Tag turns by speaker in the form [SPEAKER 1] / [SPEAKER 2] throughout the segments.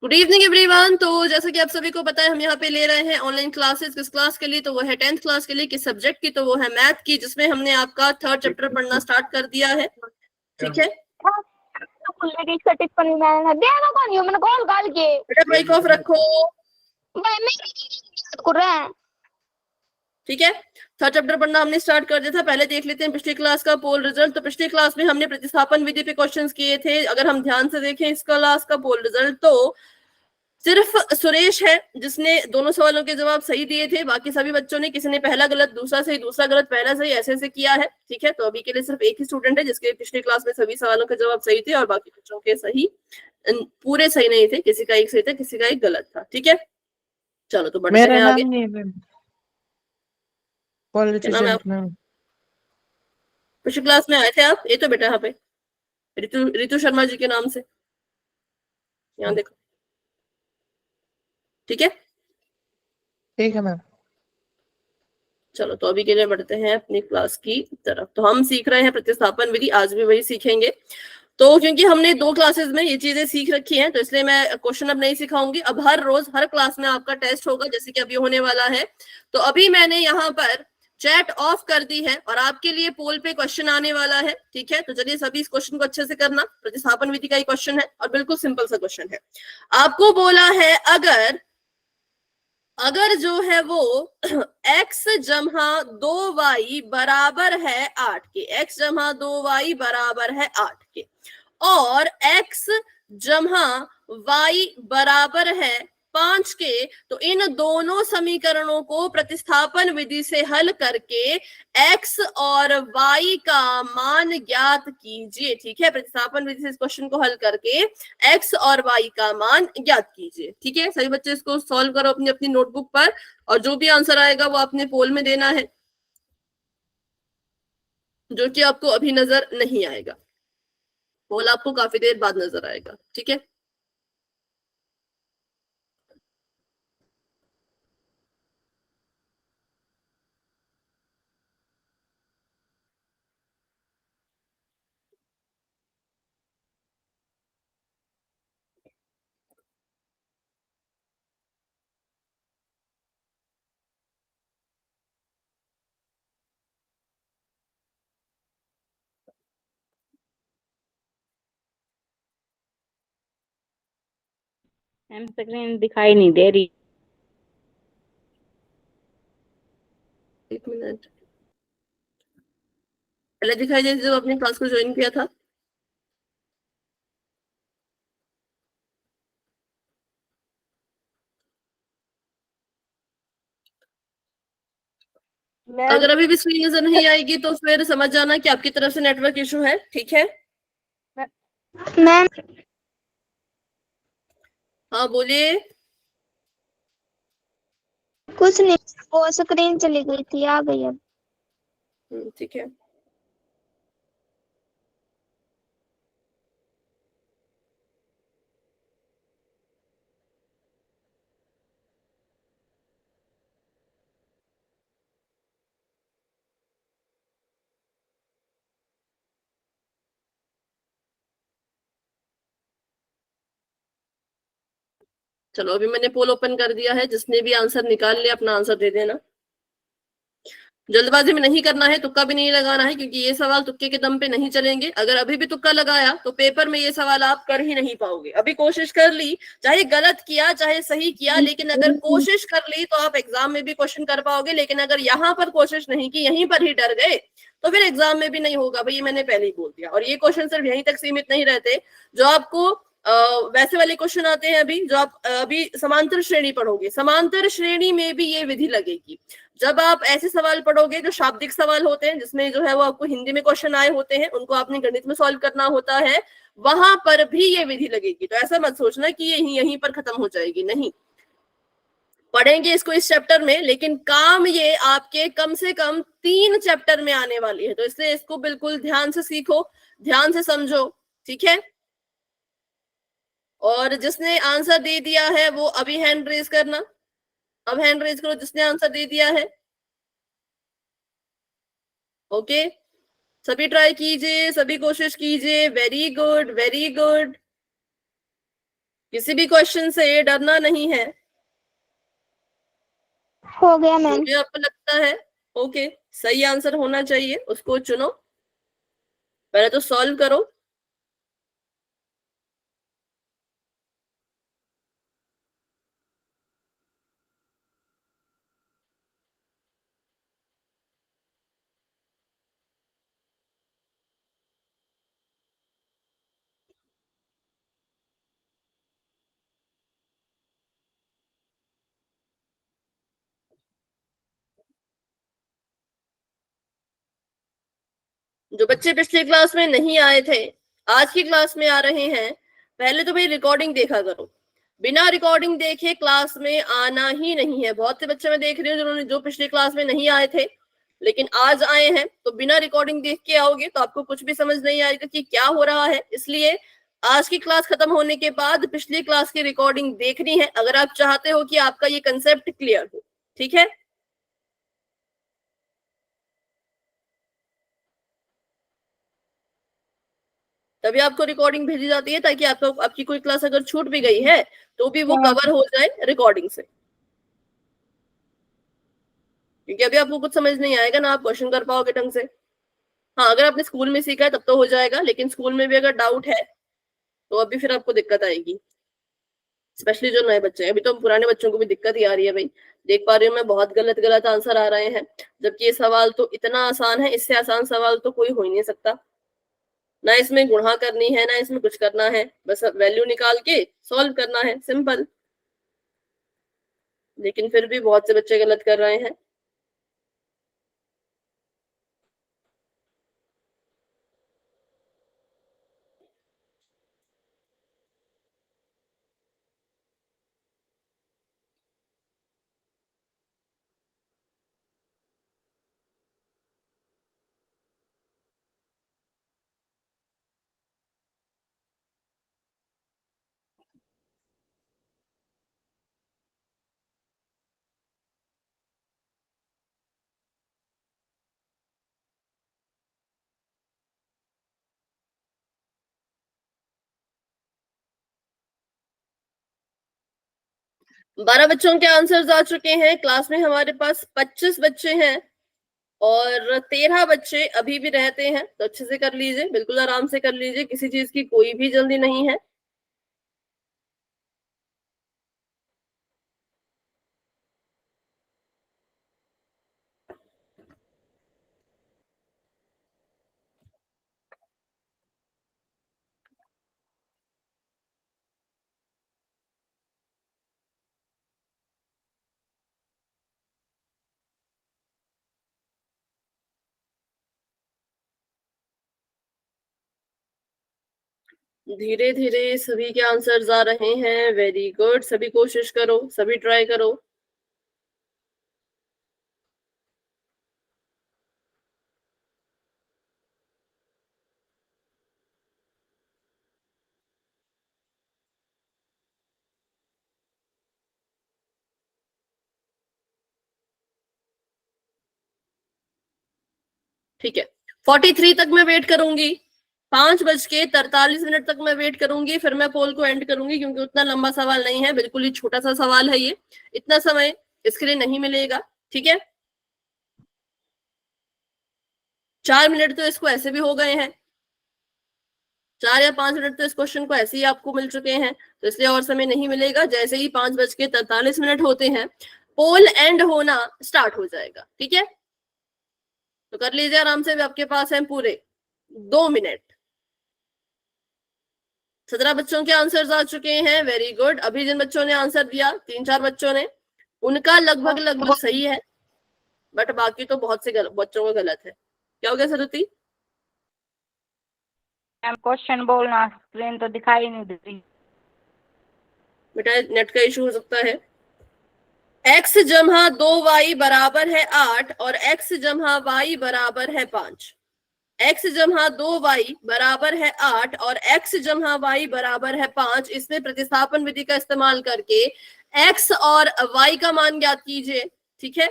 [SPEAKER 1] Good evening everyone. तो जैसा कि आप सभी को पता है, हम यहाँ पे ले रहे हैं ऑनलाइन क्लासेस। किस क्लास के लिए? तो वो है 10th क्लास के लिए। किस सब्जेक्ट की? तो वो है मैथ की, जिसमें हमने आपका 3rd चैप्टर पढ़ना स्टार्ट कर दिया है। ठीक है, बेटा माइक ऑफ रखो। ठीक है, 3rd चैप्टर पढ़ना हमने स्टार्ट कर दिया था। पहले देख लेते हैं पिछली क्लास का पोल रिजल्ट। तो पिछली क्लास में हमने प्रतिस्थापन विधि पे क्वेश्चंस किए थे। अगर हम ध्यान से देखें इस क्लास का पोल रिजल्ट, तो सिर्फ सुरेश है जिसने दोनों सवालों के जवाब सही दिए थे। बाकी सभी बच्चों ने, किसी ने पहला गलत, दूसरा सही, दूसरा गलत, पहला सही, ऐसे ऐसे किया है। ठीक है, तो अभी के लिए सिर्फ एक ही स्टूडेंट है जिसके पिछली क्लास में सभी सवालों के जवाब सही थे और बाकी बच्चों के सही पूरे सही नहीं थे। किसी का एक सही था, किसी का एक गलत था। ठीक है, चलो तो बढ़ते हैं आगे। क्या नाम है आप? पिछली क्लास में आए थे आप? ये तो बेटा यहाँ पे रितु शर्मा जी के नाम से, यहाँ देखो। ठीक है,
[SPEAKER 2] ठीक है मैम।
[SPEAKER 1] चलो तो अभी के लिए बढ़ते हैं अपनी क्लास की तरफ। तो हम सीख रहे हैं प्रतिस्थापन विधि, आज भी वही सीखेंगे। तो क्योंकि हमने 2 क्लासेस में ये चीजें सीख रखी हैं, तो इसलिए मैं क्वेश्चन अब नहीं सिखाऊंगी। अब हर रोज हर क्लास में आपका टेस्ट होगा, जैसे कि अभी होने वाला है। तो अभी मैंने यहाँ पर चैट ऑफ कर दी है और आपके लिए पोल पे क्वेश्चन आने वाला है। ठीक है, तो चलिए सभी इस क्वेश्चन को अच्छे से करना। प्रतिस्थापन विधि का ही क्वेश्चन है और बिल्कुल सिंपल सा क्वेश्चन है। आपको बोला है अगर जो है वो x जमा 2y बराबर है 8 के, x जमा 2y बराबर है 8 के, और x जमा y बराबर है 5 के, तो इन दोनों समीकरणों को प्रतिस्थापन विधि से हल करके x और y का मान ज्ञात कीजिए। ठीक है, प्रतिस्थापन विधि से इस क्वेश्चन को हल करके x और y का मान ज्ञात कीजिए। ठीक है, सभी बच्चे इसको सॉल्व करो अपनी अपनी नोटबुक पर, और जो भी आंसर आएगा वो आपने पोल में देना है, जो कि आपको अभी नजर नहीं आएगा। पोल आपको काफी देर बाद नजर आएगा। ठीक है,
[SPEAKER 3] मैम स्क्रीन दिखाई नहीं दे रही।
[SPEAKER 1] एक मिनट, पहले दिखाई देती जब अपनी क्लास को ज्वाइन किया था। अगर अभी भी स्क्रीन नजर नहीं आएगी तो फिर समझ जाना कि आपकी तरफ से नेटवर्क इशू है। ठीक है
[SPEAKER 4] मैम,
[SPEAKER 1] हाँ बोलिए।
[SPEAKER 4] कुछ नहीं, वो स्क्रीन चली गई थी, आ गई अब।
[SPEAKER 1] ठीक है, चलो अभी मैंने पोल ओपन कर दिया है। जिसने भी आंसर निकाल लिया अपना आंसर दे देना। जल्दबाजी में नहीं करना है, तुक्का भी नहीं लगाना है, क्योंकि ये सवाल तुक्के के दम पे नहीं चलेंगे। अगर अभी भी तुक्का लगाया तो पेपर में ये सवाल आप कर ही नहीं पाओगे। अभी कोशिश कर ली, चाहे गलत किया चाहे सही किया, लेकिन अगर कोशिश कर ली तो आप एग्जाम में भी क्वेश्चन कर पाओगे। लेकिन अगर यहाँ पर कोशिश नहीं की, यहीं पर ही डर गए, तो फिर एग्जाम में भी नहीं होगा। भाई मैंने पहले ही बोल दिया। और ये क्वेश्चन सिर्फ यहीं तक सीमित नहीं रहते, जो आपको वैसे वाले क्वेश्चन आते हैं अभी, जो आप अभी समांतर श्रेणी पढ़ोगे, समांतर श्रेणी में भी ये विधि लगेगी। जब आप ऐसे सवाल पढ़ोगे जो शाब्दिक सवाल होते हैं, जिसमें जो है वो आपको हिंदी में क्वेश्चन आए होते हैं, उनको आपने गणित में सॉल्व करना होता है, वहां पर भी ये विधि लगेगी। तो ऐसा मत सोचना कि ये यहीं पर खत्म हो जाएगी, नहीं। पढ़ेंगे इसको इस चैप्टर में, लेकिन काम ये आपके कम से कम 3 चैप्टर में आने वाली है। तो इसलिए इसको बिल्कुल ध्यान से सीखो, ध्यान से समझो। ठीक है, और जिसने आंसर दे दिया है वो अभी हैंड रेज करना। अब हैंड रेज करो जिसने आंसर दे दिया है। ओके, सभी ट्राई कीजिए, सभी कोशिश कीजिए। Very good, very good. किसी भी क्वेश्चन से डरना नहीं है।
[SPEAKER 4] हो गया
[SPEAKER 1] जो
[SPEAKER 4] मैम।
[SPEAKER 1] भी आपको लगता है ओके सही आंसर होना चाहिए उसको चुनो, पहले तो सॉल्व करो। जो बच्चे पिछले क्लास में नहीं आए थे आज की क्लास में आ रहे हैं, पहले तो भाई रिकॉर्डिंग देखा करो। बिना रिकॉर्डिंग देखे क्लास में आना ही नहीं है। बहुत से बच्चे मैं देख रही हूँ जिन्होंने जो पिछली क्लास में नहीं आए थे लेकिन आज आए हैं, तो बिना रिकॉर्डिंग देख के आओगे तो आपको कुछ भी समझ नहीं आएगा कि क्या हो रहा है। इसलिए आज की क्लास खत्म होने के बाद पिछली क्लास की रिकॉर्डिंग देखनी है अगर आप चाहते हो कि आपका ये कंसेप्ट क्लियर हो। ठीक है, तभी आपको रिकॉर्डिंग भेजी जाती है ताकि आपको आपकी कोई क्लास अगर छूट भी गई है तो भी वो कवर हो जाए रिकॉर्डिंग से। क्योंकि अभी आपको कुछ समझ नहीं आएगा ना आप क्वेश्चन कर पाओगे ढंग से। हाँ अगर आपने स्कूल में सीखा है तब तो हो जाएगा, लेकिन स्कूल में भी अगर डाउट है तो अभी फिर आपको दिक्कत आएगी। स्पेशली जो नए बच्चे हैं, अभी तो पुराने बच्चों को भी दिक्कत ही आ रही है भाई। देख पा रही हूँ मैं बहुत गलत गलत आंसर आ रहे हैं, जबकि ये सवाल तो इतना आसान है, इससे आसान सवाल तो कोई हो ही नहीं सकता। ना इसमें गुणा करनी है ना इसमें कुछ करना है, बस वैल्यू निकाल के सॉल्व करना है, सिंपल। लेकिन फिर भी बहुत से बच्चे गलत कर रहे हैं। 12 बच्चों के आंसर्स आ चुके हैं। क्लास में हमारे पास 25 बच्चे हैं और 13 बच्चे अभी भी रहते हैं, तो अच्छे से कर लीजिए, बिल्कुल आराम से कर लीजिए, किसी चीज की कोई भी जल्दी नहीं है। धीरे धीरे सभी के आंसर्स आ रहे हैं। वेरी गुड, सभी कोशिश करो, सभी ट्राई करो। ठीक है, 43 तक मैं वेट करूंगी, 5:43 तक मैं वेट करूंगी, फिर मैं पोल को एंड करूंगी क्योंकि उतना लंबा सवाल नहीं है, बिल्कुल ही छोटा सा सवाल है ये, इतना समय इसके लिए नहीं मिलेगा। ठीक है, 4 मिनट तो इसको ऐसे भी हो गए हैं, 4 या 5 मिनट तो इस क्वेश्चन को ऐसे ही आपको मिल चुके हैं, तो इसलिए और समय नहीं मिलेगा। जैसे ही 5:43 होते हैं पोल एंड होना स्टार्ट हो जाएगा। ठीक है, तो कर लीजिए आराम से, भी आपके पास है पूरे 2 मिनट। 17 बच्चों के आंसर्स आ चुके हैं। Very good. अभी जिन बच्चों ने आंसर दिया 3-4 बच्चों ने, उनका लगभग लगभग सही है, बट बाकी तो बहुत से बच्चों का गलत है। क्या हो गया सरुति?
[SPEAKER 3] मैम क्वेश्चन बोलना, स्क्रीन तो दिखाई नहीं दे रही।
[SPEAKER 1] बेटा नेट का इशू हो सकता है। x जमा 2y बराबर है 8 और x जमा y बराबर है 5। x जमा 2y बराबर है 8 और x जमा y बराबर है 5। इसमें प्रतिस्थापन विधि का इस्तेमाल करके x और y का मान ज्ञात कीजिए। ठीक है,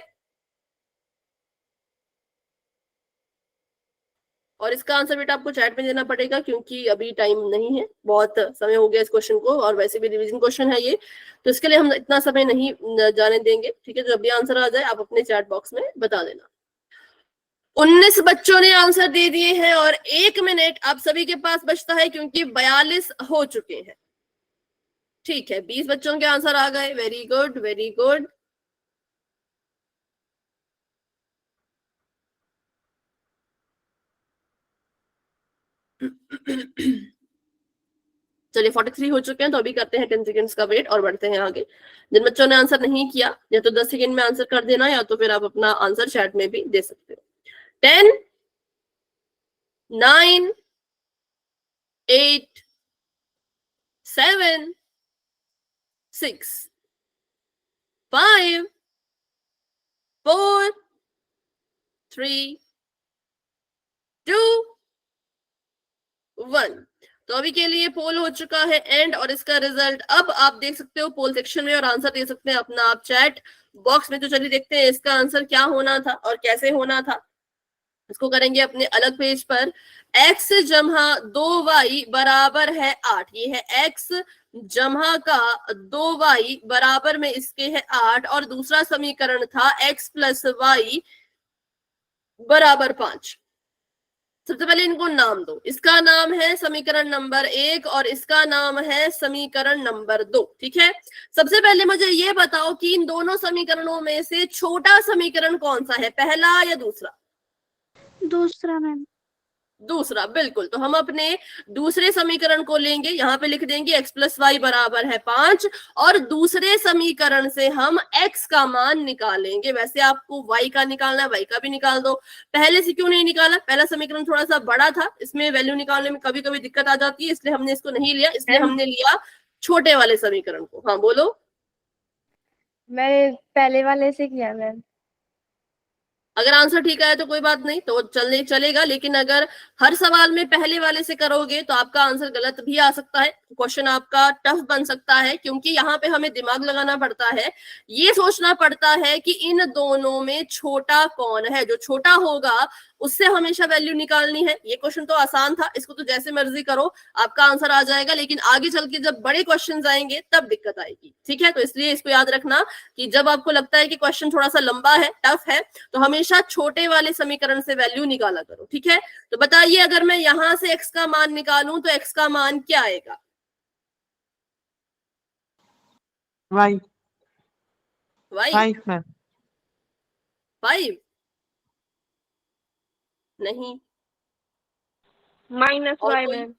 [SPEAKER 1] और इसका आंसर बेटा आपको चैट में देना पड़ेगा, क्योंकि अभी टाइम नहीं है, बहुत समय हो गया इस क्वेश्चन को, और वैसे भी रिवीजन क्वेश्चन है ये, तो इसके लिए हम इतना समय नहीं जाने देंगे। ठीक है, जब भी आंसर आ जाए आप अपने चैट बॉक्स में बता देना। 19 बच्चों ने आंसर दे दिए हैं और 1 मिनट आप सभी के पास बचता है, क्योंकि 42 हो चुके हैं। ठीक है, 20 बच्चों के आंसर आ गए। Very good, very good. चलिए 43 हो चुके हैं, तो अभी करते हैं 10 सेकेंड्स का वेट और बढ़ते हैं आगे। जिन बच्चों ने आंसर नहीं किया, या तो 10 सेकेंड में आंसर कर देना, या तो फिर आप अपना आंसर चैट में भी दे सकते हो। 10, 9, 8, 7, 6, 5, 4, 3, 2, 1। तो अभी के लिए पोल हो चुका है एंड, और इसका रिजल्ट अब आप देख सकते हो पोल सेक्शन में, और आंसर दे सकते हैं अपना आप चैट बॉक्स में। तो चलिए देखते हैं इसका आंसर क्या होना था और कैसे होना था। इसको करेंगे अपने अलग पेज पर। x जमा 2y बराबर है 8। ये है x जमा का 2y बराबर में इसके है 8, और दूसरा समीकरण था x प्लस y बराबर 5। सबसे पहले इनको नाम दो। इसका नाम है समीकरण नंबर 1 और इसका नाम है समीकरण नंबर 2। ठीक है, सबसे पहले मुझे ये बताओ कि इन दोनों समीकरणों में से छोटा समीकरण कौन सा है, पहला या दूसरा?
[SPEAKER 4] दूसरा मैम।
[SPEAKER 1] दूसरा, बिल्कुल। तो हम अपने दूसरे समीकरण को लेंगे, यहाँ पे लिख देंगे x प्लस वाई बराबर है 5, और दूसरे समीकरण से हम x का मान निकालेंगे। वैसे आपको y का निकालना है, y का भी निकाल दो। पहले से क्यों नहीं निकाला? पहला समीकरण थोड़ा सा बड़ा था, इसमें वैल्यू निकालने में कभी कभी दिक्कत आ जाती है, इसलिए हमने इसको नहीं लिया, इसलिए हमने लिया छोटे वाले समीकरण को। हाँ बोलो।
[SPEAKER 5] मैंने पहले वाले से किया मैम।
[SPEAKER 1] अगर आंसर ठीक आया तो कोई बात नहीं, तो चलेगा, लेकिन अगर हर सवाल में पहले वाले से करोगे तो आपका आंसर गलत भी आ सकता है, क्वेश्चन आपका टफ बन सकता है, क्योंकि यहाँ पे हमें दिमाग लगाना पड़ता है, ये सोचना पड़ता है कि इन दोनों में छोटा कौन है। जो छोटा होगा उससे हमेशा वैल्यू निकालनी है। ये क्वेश्चन तो आसान था, इसको तो जैसे मर्जी करो आपका आंसर आ जाएगा, लेकिन आगे चल के जब बड़े क्वेश्चन आएंगे तब दिक्कत आएगी। ठीक है, तो इसलिए इसको याद रखना कि जब आपको लगता है कि क्वेश्चन थोड़ा सा लंबा है, टफ है, तो हमेशा छोटे वाले समीकरण से वैल्यू निकाला करो। ठीक है, तो बताइए अगर मैं यहां से x का मान निकालूं तो x का मान क्या आएगा?
[SPEAKER 2] y 5 ma'am.
[SPEAKER 1] 5 नहीं,
[SPEAKER 5] माइनस
[SPEAKER 1] और
[SPEAKER 5] वाई
[SPEAKER 1] कोई?
[SPEAKER 5] मैम।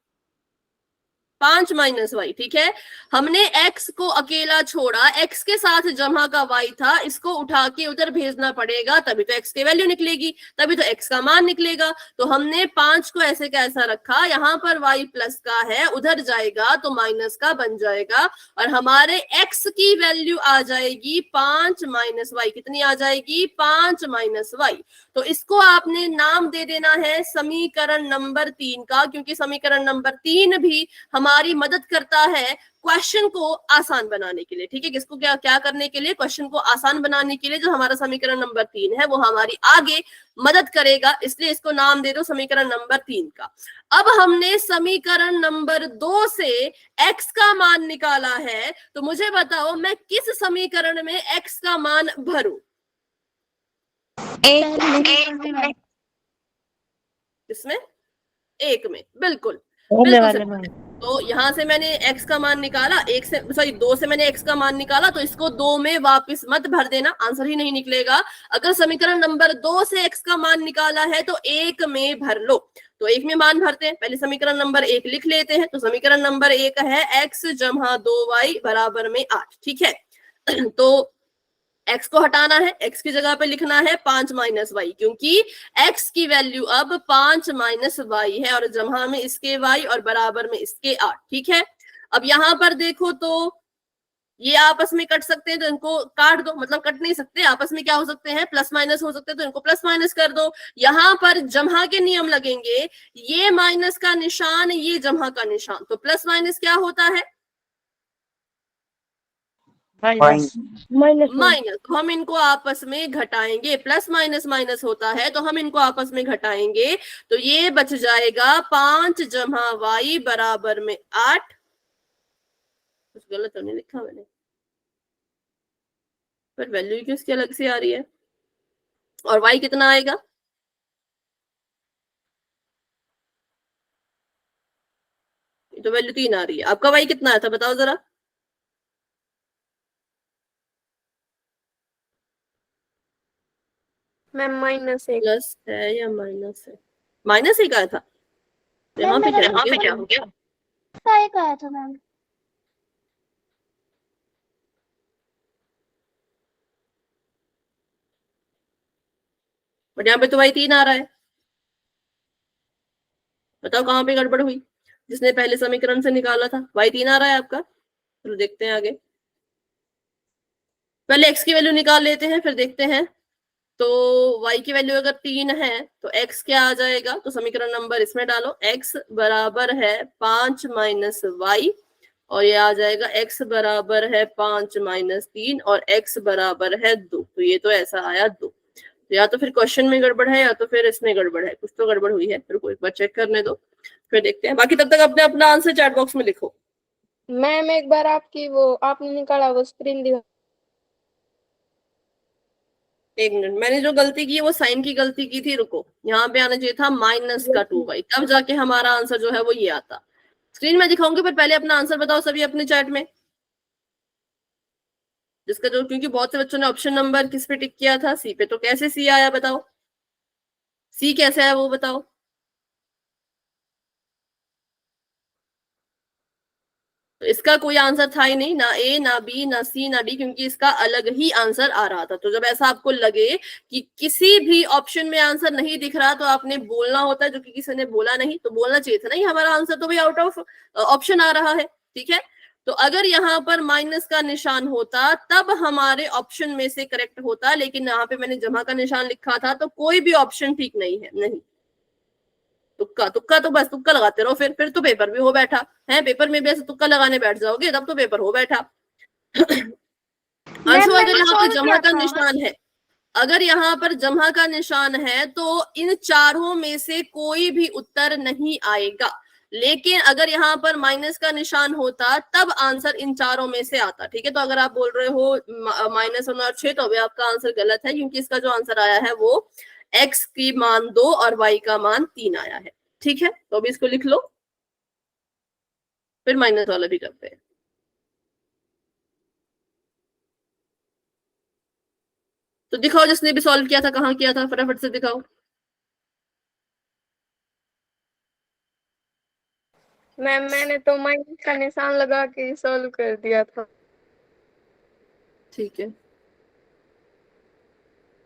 [SPEAKER 1] 5 minus Y. ठीक है, हमने x को अकेला छोड़ा, x के साथ जमा का y था, इसको उठा के उधर भेजना पड़ेगा, तभी तो x की वैल्यू निकलेगी, तभी तो x का मान निकलेगा। तो हमने 5 को ऐसे कैसा रखा, यहाँ पर y प्लस का है, उधर जाएगा तो माइनस का बन जाएगा, और हमारे x की वैल्यू आ जाएगी 5 माइनस वाई। कितनी आ जाएगी? 5 माइनस वाई। तो इसको आपने नाम दे देना है समीकरण नंबर 3 का, क्योंकि समीकरण नंबर 3 भी हमारी मदद करता है क्वेश्चन को आसान बनाने के लिए। ठीक है, किसको क्या क्या करने के लिए? क्वेश्चन को आसान बनाने के लिए। जो हमारा समीकरण नंबर 3 है वो हमारी आगे मदद करेगा, इसलिए इसको नाम दे दो समीकरण नंबर 3 का। अब हमने समीकरण नंबर 2 से x का मान निकाला है, तो मुझे बताओ मैं किस समीकरण में x का मान भरूं? किसमें? 1 में, बिल्कुल बिल्कुल। तो यहां से मैंने x का मान निकाला, 2 से मैंने x का मान निकाला, तो इसको 2 में वापस मत भर देना, आंसर ही नहीं निकलेगा। अगर समीकरण नंबर 2 से x का मान निकाला है तो 1 में भर लो। तो 1 में मान भरते हैं, पहले समीकरण नंबर 1 लिख लेते हैं। तो समीकरण नंबर 1 है x जमा 2y बराबर में 8। ठीक है, तो x को हटाना है, x की जगह पे लिखना है 5 माइनस वाई, क्योंकि x की वैल्यू अब 5 माइनस वाई है, और जमा में इसके y और बराबर में इसके 8। ठीक है, अब यहां पर देखो तो ये आपस में कट सकते हैं, तो इनको काट दो, मतलब कट नहीं सकते, आपस में क्या हो सकते हैं? प्लस माइनस हो सकते हैं, तो इनको प्लस माइनस कर दो। यहाँ पर जमा के नियम लगेंगे, ये माइनस का निशान, ये जमा का निशान, तो प्लस माइनस क्या होता है?
[SPEAKER 2] माइनस
[SPEAKER 1] माइनस, तो हम इनको आपस में घटाएंगे, प्लस माइनस माइनस होता है तो हम इनको आपस में घटाएंगे, तो ये बच जाएगा 5 जमा वाई बराबर में 8। कुछ गलत तो नहीं लिखा मैंने, पर वैल्यू क्यों इसकी अलग से आ रही है? और वाई कितना आएगा? तो वैल्यू 3 आ रही है। आपका वाई कितना आया था बताओ जरा?
[SPEAKER 5] मैम -1।
[SPEAKER 1] प्लस है या माइनस है? माइनस ही आया था, तो यहाँ पे क्या हो गया?
[SPEAKER 4] काय का आया था मैम?
[SPEAKER 1] बट यहाँ पे तो वाई 3 आ रहा है, बताओ कहाँ पे गड़बड़ हुई? जिसने पहले समीकरण से निकाला था वाई 3 आ रहा है आपका। तो देखते हैं आगे, पहले x की वैल्यू निकाल लेते हैं फिर देखते हैं। तो y की वैल्यू अगर 3 है तो x क्या आ जाएगा? तो समीकरण नंबर इसमें डालो, x बराबर है 5 माइनस वाई, और ये आ जाएगा x बराबर है 5 माइनस 3 और x बराबर है 2। तो ये तो ऐसा आया 2। तो या तो फिर क्वेश्चन में गड़बड़ है या तो फिर इसमें गड़बड़ है, कुछ तो गड़बड़ हुई है। फिर एक बार चेक करने दो फिर देखते हैं। बाकी तब तक अपने अपना आंसर चैट बॉक्स में लिखो।
[SPEAKER 5] मैम एक बार आपकी वो आपने निकाला वो स्क्रीन दिखा।
[SPEAKER 1] एक मिनट, मैंने जो गलती की है वो साइन की गलती की थी। रुको, यहाँ पे आना चाहिए था माइनस का 2y, तब जाके हमारा आंसर जो है वो ये आता। स्क्रीन में दिखाऊंगी पर पहले अपना आंसर बताओ सभी अपने चैट में, जिसका जो, क्योंकि बहुत से बच्चों ने ऑप्शन नंबर किस पे टिक किया था? सी पे। तो कैसे सी आया बताओ? सी कैसे आया वो बताओ? तो इसका कोई आंसर था ही नहीं, ना ए ना बी ना सी ना डी, क्योंकि इसका अलग ही आंसर आ रहा था। तो जब ऐसा आपको लगे कि किसी भी ऑप्शन में आंसर नहीं दिख रहा तो आपने बोलना होता है, जो कि किसी ने बोला नहीं, तो बोलना चाहिए था नहीं हमारा आंसर तो भाई आउट ऑफ ऑप्शन आ रहा है। ठीक है, तो अगर यहाँ पर माइनस का निशान होता तब हमारे ऑप्शन में से करेक्ट होता, लेकिन यहाँ पे मैंने जमा का निशान लिखा था तो कोई भी ऑप्शन ठीक नहीं है। नहीं, तुक्का तुक्का तो बस तुक्का लगाते रहो, फिर तो पेपर भी हो बैठा है। पेपर में भी ऐसे तुक्का लगाने बैठ जाओगे तब तो पेपर हो बैठा। अंशु, अगर यहाँ पर जमा का निशान है, अगर यहाँ पर जमा का निशान है तो इन चारों में से कोई भी उत्तर नहीं आएगा। लेकिन अगर यहाँ पर माइनस का निशान होता तब आंसर इन चारों में से आता। ठीक है, तो अगर आप बोल रहे हो -1 और 6 तो अभी आपका आंसर गलत है, क्योंकि इसका जो आंसर आया है वो x की मान 2 और y का मान 3 आया है। ठीक है, तो अभी इसको लिख लो, फिर माइनस वाला भी करते हैं। तो दिखाओ जिसने भी सॉल्व किया था कहाँ किया था, फटाफट से दिखाओ।
[SPEAKER 5] मैम मैंने तो माइनस का निशान लगा के सॉल्व कर दिया था।
[SPEAKER 1] ठीक है,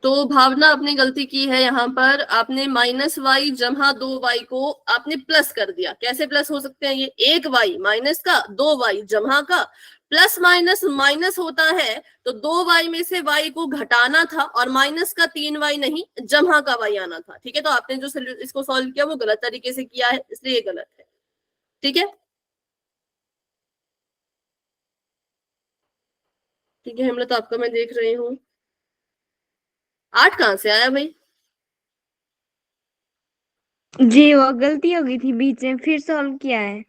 [SPEAKER 1] तो भावना आपने गलती की है। यहाँ पर आपने -y जमा 2y को आपने प्लस कर दिया। कैसे प्लस हो सकते हैं ये? 1y माइनस का, 2y जमा का, प्लस माइनस माइनस होता है तो 2y में से y को घटाना था, और माइनस का 3y नहीं जमा का y आना था। ठीक है, तो आपने जो इसको सॉल्व किया वो गलत तरीके से किया है, इसलिए ये गलत है। ठीक है, ठीक है हिम्मत, आपका मैं देख रही हूँ। 8 कहाँ से आया भाई?
[SPEAKER 5] जी वो गलती हो गई थी बीच में, फिर सॉल्व किया है।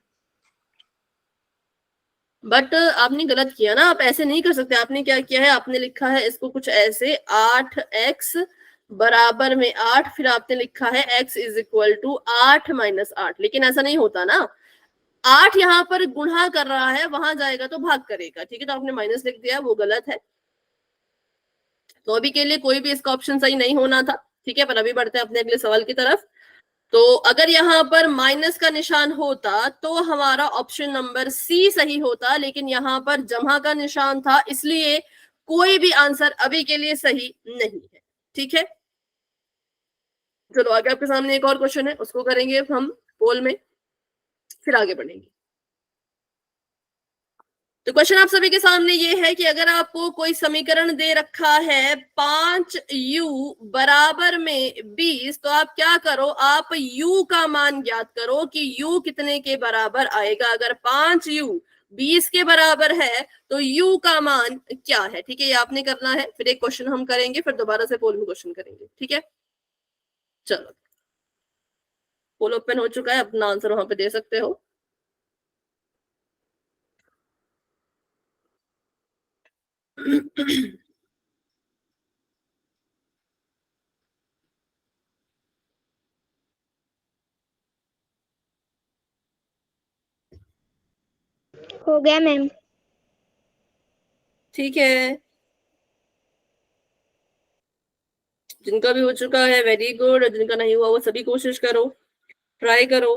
[SPEAKER 1] बट आपने गलत किया ना, आप ऐसे नहीं कर सकते। आपने क्या किया है, आपने लिखा है इसको कुछ ऐसे, 8x बराबर में 8, फिर आपने लिखा है x is equal to 8 minus 8, लेकिन ऐसा नहीं होता ना। 8 यहाँ पर गुणा कर रहा है, वहां जाएगा तो भाग करेगा। ठीक है, तो आपने माइनस लिख दिया, वो गलत है। तो अभी के लिए कोई भी इसका ऑप्शन सही नहीं होना था। ठीक है, पर अभी बढ़ते हैं अपने अगले सवाल की तरफ। तो अगर यहाँ पर माइनस का निशान होता तो हमारा ऑप्शन नंबर सी सही होता, लेकिन यहाँ पर जमा का निशान था, इसलिए कोई भी आंसर अभी के लिए सही नहीं है। ठीक है, चलो आगे आपके सामने एक और क्वेश्चन है, उसको करेंगे हम पोल में, फिर आगे बढ़ेंगे। तो क्वेश्चन आप सभी के सामने ये है कि अगर आपको कोई समीकरण दे रखा है 5u बराबर में 20, तो आप क्या करो, आप u का मान ज्ञात करो कि u कितने के बराबर आएगा। अगर 5u 20 के बराबर है तो u का मान क्या है। ठीक है, ये आपने करना है, फिर एक क्वेश्चन हम करेंगे, फिर दोबारा से पोल में क्वेश्चन करेंगे। ठीक है, चलो पोल ओपन हो चुका है, अपना आंसर वहां पे दे सकते हो।
[SPEAKER 4] हो गया मैम।
[SPEAKER 1] ठीक है, जिनका भी हो चुका है वेरी गुड, और जिनका नहीं हुआ वो सभी कोशिश करो, ट्राई करो।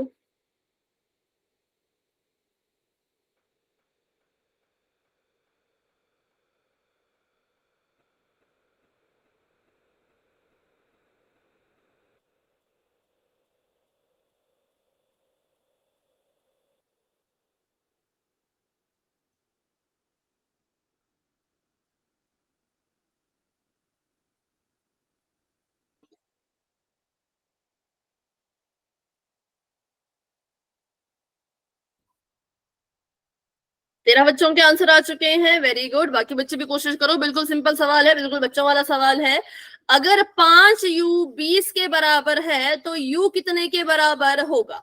[SPEAKER 1] तेरह बच्चों के आंसर आ चुके हैं, वेरी गुड। बाकी बच्चे भी कोशिश करो, बिल्कुल सिंपल सवाल है, बिल्कुल बच्चों वाला सवाल है। अगर 5u 20 के बराबर है तो u कितने के बराबर होगा?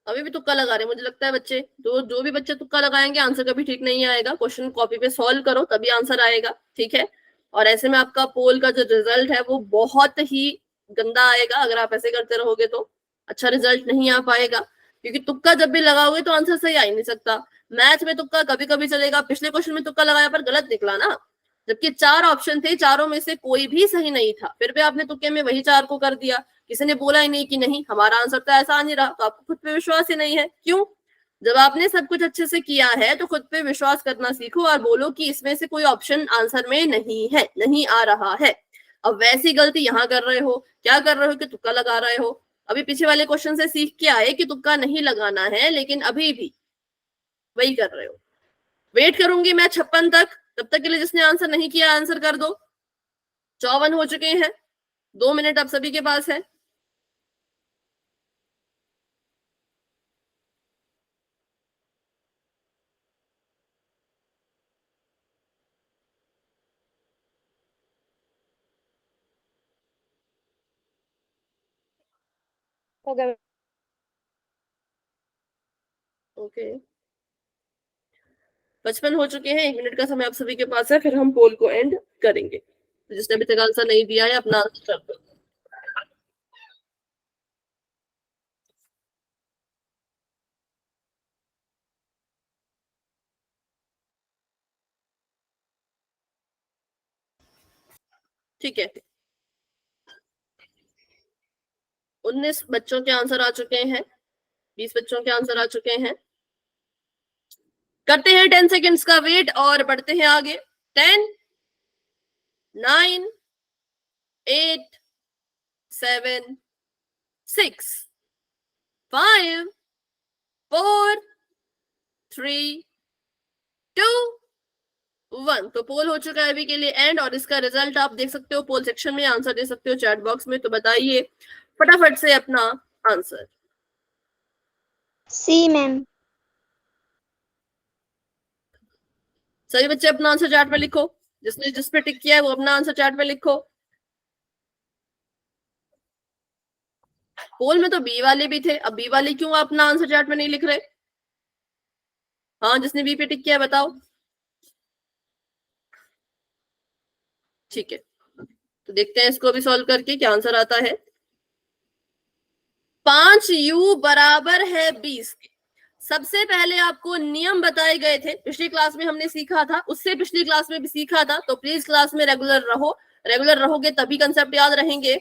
[SPEAKER 1] अभी भी तुक्का लगा रहे हैं, मुझे लगता है बच्चे जो भी बच्चे तुक्का लगाएंगे आंसर कभी ठीक नहीं आएगा। क्वेश्चन कॉपी पे सॉल्व करो तभी आंसर आएगा। ठीक है, और ऐसे में आपका पोल का जो रिजल्ट है वो बहुत ही गंदा आएगा। अगर आप ऐसे करते रहोगे तो अच्छा रिजल्ट नहीं आ पाएगा, क्योंकि तुक्का जब भी लगाओगे तो आंसर सही आ ही नहीं सकता। मैथ में तुक्का कभी कभी चलेगा, पिछले क्वेश्चन में तुक्का लगाया पर गलत निकला ना, जबकि 4 ऑप्शन थे, चारों में से कोई भी सही नहीं था, फिर भी आपने तुक्के में वही 4 को कर दिया। किसी ने बोला ही नहीं कि नहीं हमारा आंसर तो ऐसा नहीं रहा, तो आपको खुद पे विश्वास ही नहीं है। क्यों? जब आपने सब कुछ अच्छे से किया है तो खुद पे विश्वास करना सीखो और बोलो कि इसमें से कोई ऑप्शन आंसर में नहीं है, नहीं आ रहा है। अब वैसी गलती यहाँ कर रहे हो, क्या कर रहे हो कि तुक्का लगा रहे हो। अभी पीछे वाले क्वेश्चन से सीख के आए कि तुक्का नहीं लगाना है, लेकिन अभी भी वही कर रहे हो। वेट करूंगी मैं 56 तक, तब तक के लिए जिसने आंसर नहीं किया आंसर कर दो। 54 हो चुके हैं, 2 मिनट आप सभी के पास है।
[SPEAKER 5] हो गया।
[SPEAKER 1] ओके, 55 हो चुके हैं, 1 मिनट का समय आप सभी के पास है, फिर हम पोल को एंड करेंगे। तो जिसने अभी तक आंसर नहीं दिया है अपना आंसर कर दो। ठीक है, 19 बच्चों के आंसर आ चुके हैं, 20 बच्चों के आंसर आ चुके हैं। करते हैं 10 सेकेंड्स का वेट और बढ़ते हैं आगे। 10 9 8 7 6 5 4 3 2 1। तो पोल हो चुका है अभी के लिए एंड, और इसका रिजल्ट आप देख सकते हो पोल सेक्शन में, आंसर दे सकते हो चैट बॉक्स में। तो बताइए फटाफट से अपना आंसर।
[SPEAKER 4] सी मैम।
[SPEAKER 1] सभी बच्चे अपना आंसर चैट में लिखो, जिसने जिस पे टिक किया है वो अपना आंसर चैट में लिखो। पोल में तो बी वाले भी थे, अब बी वाले क्यों अपना आंसर चैट में नहीं लिख रहे? हाँ, जिसने बी पे टिक किया है बताओ। ठीक है, तो देखते हैं इसको भी सॉल्व करके क्या आंसर आता है। 5u बराबर है 20 के। सबसे पहले आपको नियम बताए गए थे, पिछली क्लास में हमने सीखा था, उससे पिछली क्लास में भी सीखा था, तो प्लीज क्लास में रेगुलर रहो। रेगुलर रहोगे तभी कंसेप्ट याद रहेंगे।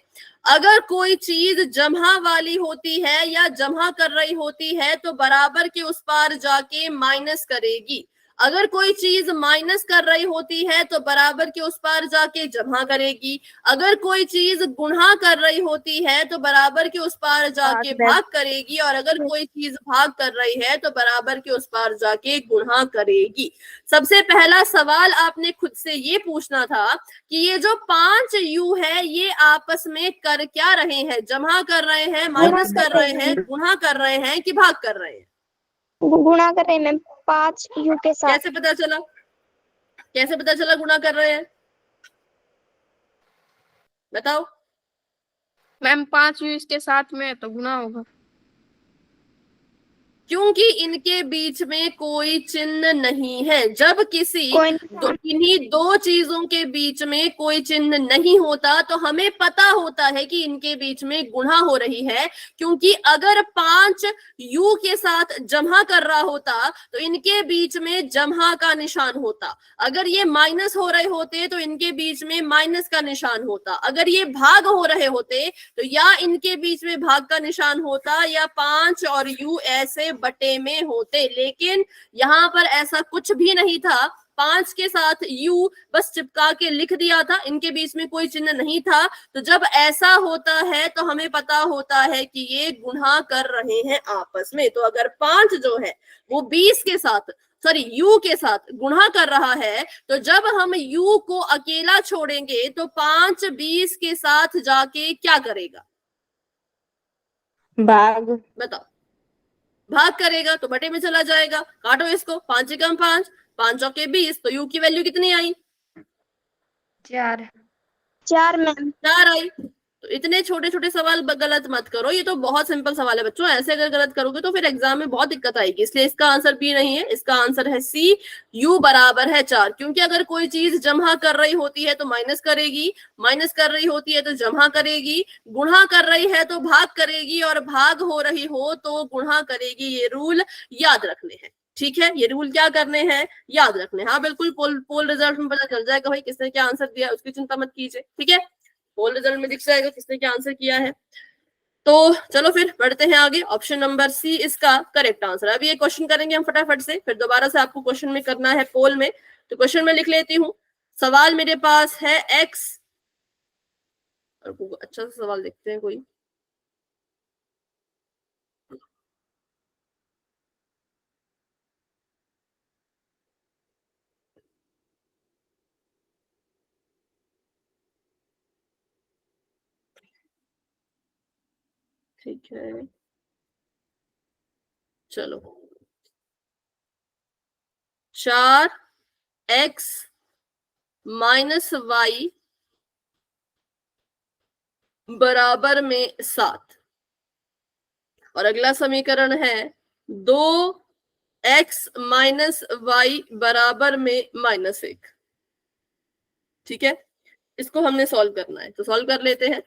[SPEAKER 1] अगर कोई चीज जमा वाली होती है या जमा कर रही होती है तो बराबर के उस पार जाके माइनस करेगी। अगर कोई चीज माइनस कर रही होती है तो बराबर के उस पार जाके जमा करेगी, अगर कोई चीज गुणा कर रही होती है तो बराबर के उस पार जाके भाग करेगी, और अगर कोई चीज भाग कर रही है तो बराबर के उस पार जाके गुणा करेगी। सबसे पहला सवाल आपने खुद से ये पूछना था कि ये जो 5 u है ये आपस में कर क्या रहे हैं, जमा कर रहे हैं, माइनस कर रहे हैं, गुणा कर रहे हैं कि भाग कर रहे हैं?
[SPEAKER 4] गुणा कर रहे हैं मैम 5 u के साथ।
[SPEAKER 1] कैसे पता चला, कैसे पता चला गुणा कर रहे हैं, बताओ।
[SPEAKER 5] मैम 5 u इसके साथ में है तो गुना होगा।
[SPEAKER 1] क्योंकि इनके बीच में कोई चिन्ह नहीं है। जब किसी इन्हीं दो चीजों के बीच में कोई चिन्ह नहीं होता तो हमें पता होता है कि इनके बीच में गुणा हो रही है, क्योंकि अगर 5 u के साथ जमा कर रहा होता तो इनके बीच में जमा का निशान होता, अगर ये माइनस हो रहे होते तो इनके बीच में माइनस का निशान होता, अगर ये भाग हो रहे होते तो या इनके बीच में भाग का निशान होता या 5 और u ऐसे बटे में होते। लेकिन यहाँ पर ऐसा कुछ भी नहीं था, 5 के साथ u बस चिपका के लिख दिया था, इनके बीच में कोई चिन्ह नहीं था। तो जब ऐसा होता है तो हमें पता होता है कि ये गुणा कर रहे हैं आपस में। तो अगर 5 जो है वो 20 के साथ u के साथ गुणा कर रहा है, तो जब हम u को अकेला छोड़ेंगे तो 5 20 के साथ जाके क्या करेगा,
[SPEAKER 3] भाग।
[SPEAKER 1] बताओ। भाग करेगा तो बटे में चला जाएगा, काटो इसको, 5 एकम 5, 5 चौके 20, तो u की वैल्यू कितनी आई,
[SPEAKER 4] 4 मैम।
[SPEAKER 1] 4 आई। तो इतने छोटे छोटे सवाल गलत मत करो, ये तो बहुत सिंपल सवाल है बच्चों, ऐसे अगर गलत करोगे तो फिर एग्जाम में बहुत दिक्कत आएगी। इसलिए इसका आंसर बी नहीं है, इसका आंसर है सी, u बराबर है 4। क्योंकि अगर कोई चीज जमा कर रही होती है तो माइनस करेगी, माइनस कर रही होती है तो जमा करेगी, गुणा कर रही है तो भाग करेगी, और भाग हो रही हो तो गुणा करेगी। ये रूल याद रखने हैं, ठीक है, ये रूल क्या करने हैं, याद रखने हैं। हाँ बिल्कुल, पोल रिजल्ट में पता चल जाएगा भाई किसने क्या आंसर दिया, उसकी चिंता मत कीजिए, ठीक है, पोल रिजल्ट में दिख जाएगा किसने क्या आंसर किया है। तो चलो फिर बढ़ते हैं आगे। ऑप्शन नंबर सी इसका करेक्ट आंसर है। अभी ये क्वेश्चन करेंगे हम फटाफट से, फिर दोबारा से आपको क्वेश्चन में करना है पोल में। तो क्वेश्चन में लिख लेती हूँ। सवाल मेरे पास है x, और अच्छा सा सवाल देखते हैं कोई। ठीक है चलो, 4x माइनस वाई बराबर में 7, और अगला समीकरण है 2x माइनस वाई बराबर में -1। ठीक है, इसको हमने सॉल्व करना है, तो सॉल्व कर लेते हैं।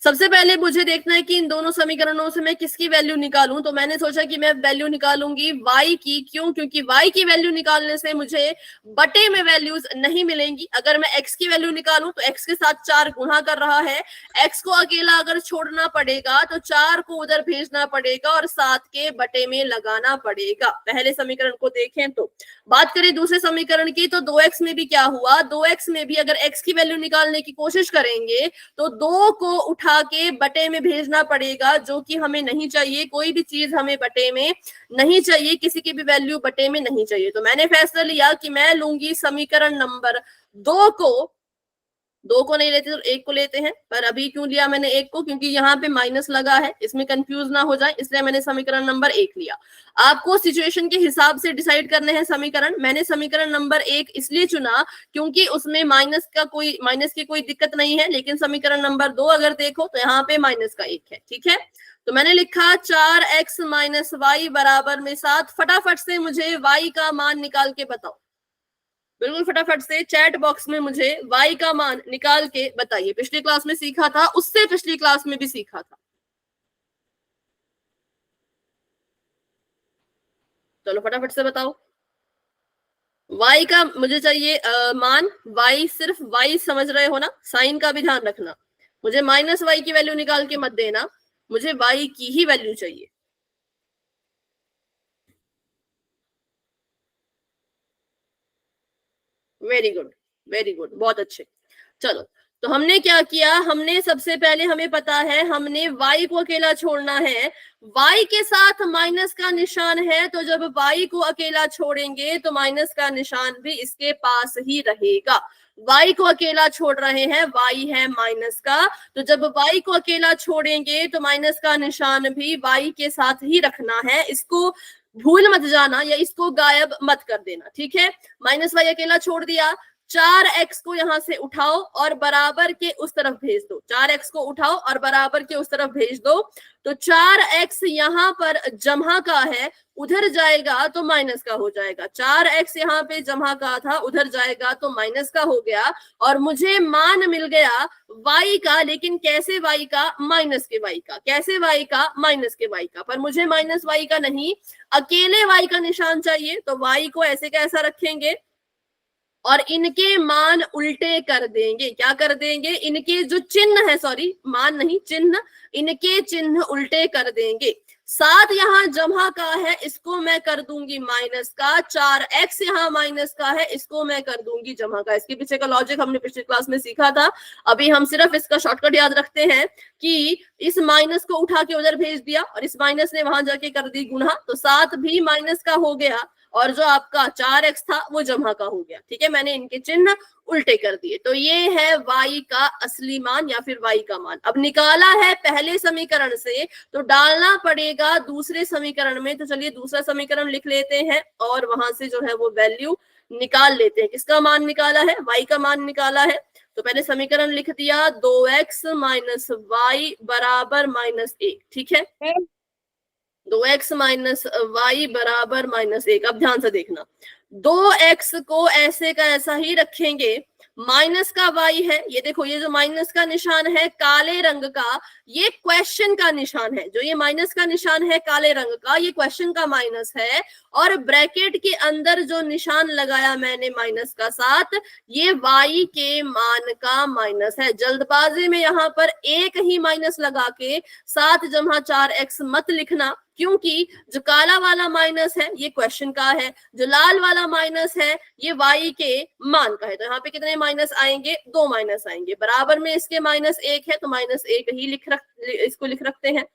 [SPEAKER 1] सबसे पहले मुझे देखना है कि इन दोनों समीकरणों से मैं किसकी वैल्यू निकालूं। तो मैंने सोचा कि मैं वैल्यू निकालूंगी y की। क्यों? क्योंकि y की वैल्यू निकालने से मुझे बटे में वैल्यूज नहीं मिलेंगी। अगर मैं x की वैल्यू निकालूं तो x के साथ 4 गुणा कर रहा है, x को अकेला अगर छोड़ना पड़ेगा तो 4 को उधर भेजना पड़ेगा और 7 के बटे में लगाना पड़ेगा। पहले समीकरण को देखें तो। बात करें दूसरे समीकरण की तो 2x में भी क्या हुआ, 2x में भी अगर x की वैल्यू निकालने की कोशिश करेंगे तो 2 को उठा के बटे में भेजना पड़ेगा, जो कि हमें नहीं चाहिए। कोई भी चीज हमें बटे में नहीं चाहिए, किसी की भी वैल्यू बटे में नहीं चाहिए। तो मैंने फैसला लिया कि मैं लूंगी समीकरण नंबर 2 को। 2 को नहीं लेते तो 1 को लेते हैं, पर अभी क्यों लिया मैंने 1 को, क्योंकि यहाँ पे माइनस लगा है, इसमें कंफ्यूज ना हो जाए, इसलिए मैंने समीकरण नंबर 1 लिया। आपको सिचुएशन के हिसाब से डिसाइड करने हैं समीकरण। मैंने समीकरण नंबर 1 इसलिए चुना क्योंकि उसमें माइनस की कोई दिक्कत नहीं है। लेकिन समीकरण नंबर 2 अगर देखो तो यहाँ पे माइनस का 1 है। ठीक है, तो मैंने लिखा 4x माइनस वाई बराबर में 7। फटाफट से मुझे y का मान निकाल के बताओ, बिल्कुल फटाफट से चैट बॉक्स में मुझे y का मान निकाल के बताइए। पिछली क्लास में सीखा था, उससे पिछली क्लास में भी सीखा था। चलो फटाफट से बताओ, y का मुझे चाहिए मान। y सिर्फ y समझ रहे हो ना, साइन का भी ध्यान रखना। मुझे -y की वैल्यू निकाल के मत देना, मुझे y की ही वैल्यू चाहिए। वेरी गुड, वेरी गुड, बहुत अच्छे। चलो, तो हमने क्या किया, हमने सबसे पहले हमें पता है हमने y को अकेला छोड़ना है, y के साथ माइनस का निशान है, तो जब y को अकेला छोड़ेंगे तो माइनस का निशान भी इसके पास ही रहेगा। y को अकेला छोड़ रहे हैं, y है माइनस का, तो जब y को अकेला छोड़ेंगे तो माइनस का निशान भी y के साथ ही रखना है। इसको भूल मत जाना या इसको गायब मत कर देना, ठीक है। माइनस y अकेला छोड़ दिया, 4x को यहां से उठाओ और बराबर के उस तरफ भेज दो, 4x को उठाओ और बराबर के उस तरफ भेज दो, तो 4x यहाँ पर जमा का है, उधर जाएगा तो माइनस का हो जाएगा। 4x यहाँ पे जमा का था, उधर जाएगा तो माइनस का हो गया, और मुझे मान मिल गया y का, लेकिन कैसे y का, माइनस के y का। कैसे y का, माइनस के y का, पर मुझे माइनस y का नहीं, अकेले y का निशान चाहिए, तो y को ऐसे कैसा रखेंगे और इनके मान उल्टे कर देंगे। क्या कर देंगे, इनके जो चिन्ह है, सॉरी मान नहीं चिन्ह, इनके चिन्ह उल्टे कर देंगे। 7 यहाँ जमा का है, इसको मैं कर दूंगी माइनस का, 4x यहाँ माइनस का है, इसको मैं कर दूंगी जमा का। इसके पीछे का लॉजिक हमने पिछली क्लास में सीखा था, अभी हम सिर्फ इसका शॉर्टकट याद रखते हैं कि इस माइनस को उठा के उधर भेज दिया और इस माइनस ने वहां जाके कर दी गुणा, तो 7 भी माइनस का हो गया और जो आपका 4x था वो जमा का हो गया, ठीक है। मैंने इनके चिन्ह उल्टे कर दिए, तो ये है y का असली मान या फिर y का मान। अब निकाला है पहले समीकरण से, तो डालना पड़ेगा दूसरे समीकरण में। तो चलिए दूसरा समीकरण लिख लेते हैं और वहां से जो है वो वैल्यू निकाल लेते हैं। किसका मान निकाला है, y का मान निकाला है। तो पहले समीकरण लिख दिया, 2x माइनस y बराबर -1, ठीक है। 2x माइनस वाई बराबर -1। अब ध्यान से देखना, 2x को ऐसे का ऐसा ही रखेंगे, माइनस का y है, ये देखो ये जो माइनस का निशान है काले रंग का, ये क्वेश्चन का निशान है। जो ये माइनस का निशान है काले रंग का, ये क्वेश्चन का माइनस है, और ब्रैकेट के अंदर जो निशान लगाया मैंने माइनस का साथ, ये y के मान का माइनस है। जल्दबाजी में यहाँ पर एक ही माइनस लगा के 7 जमा 4x मत लिखना, क्योंकि जो काला वाला माइनस है ये क्वेश्चन का है, जो लाल वाला माइनस है ये y के मान का है। तो यहाँ पे कितने माइनस आएंगे, 2 माइनस आएंगे। बराबर में इसके -1 है, तो -1 ही इसको लिख रखते हैं।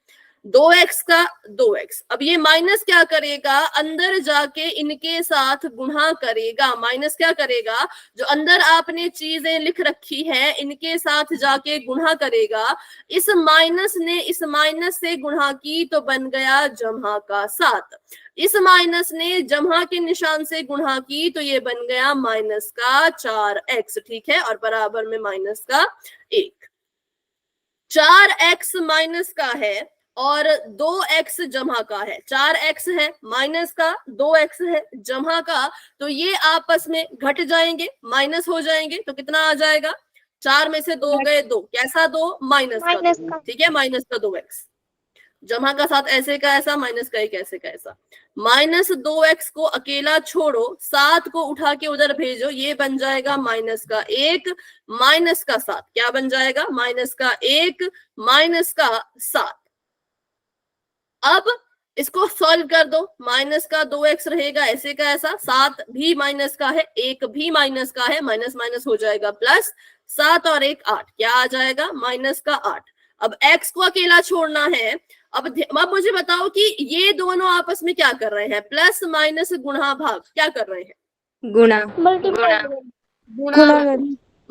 [SPEAKER 1] 2x का 2x, अब ये माइनस क्या करेगा, अंदर जाके इनके साथ गुणा करेगा। माइनस क्या करेगा, जो अंदर आपने चीजें लिख रखी है इनके साथ जाके गुणा करेगा। इस माइनस ने इस माइनस से गुणा की तो बन गया जमा का 7, इस माइनस ने जमा के निशान से गुणा की तो ये बन गया माइनस का 4x, ठीक है, और बराबर में माइनस का 1। 4x माइनस का है और 2x जमा का है। 4x है माइनस का, 2x है जमा का, तो ये आपस में घट जाएंगे, माइनस हो जाएंगे, तो कितना आ जाएगा, 4 में से 2 गए 2, कैसा 2, माइनस का, ठीक है, माइनस का 2x। जमा का साथ ऐसे का ऐसा, माइनस का 1 ऐसे का ऐसा। -2x को अकेला छोड़ो, 7 को उठा के उधर भेजो, ये बन जाएगा माइनस का 1 माइनस का 7। क्या बन जाएगा, माइनस का 1 माइनस का 7। अब इसको सॉल्व कर दो, माइनस का 2x रहेगा ऐसे का ऐसा, 7 भी माइनस का है, 1 भी माइनस का है, माइनस माइनस हो जाएगा प्लस, 7 और 1 8, क्या आ जाएगा, माइनस का 8। अब x को अकेला छोड़ना है। अब मुझे बताओ कि ये दोनों आपस में क्या कर रहे हैं, प्लस माइनस गुणा भाग, क्या कर रहे हैं,
[SPEAKER 3] गुणा।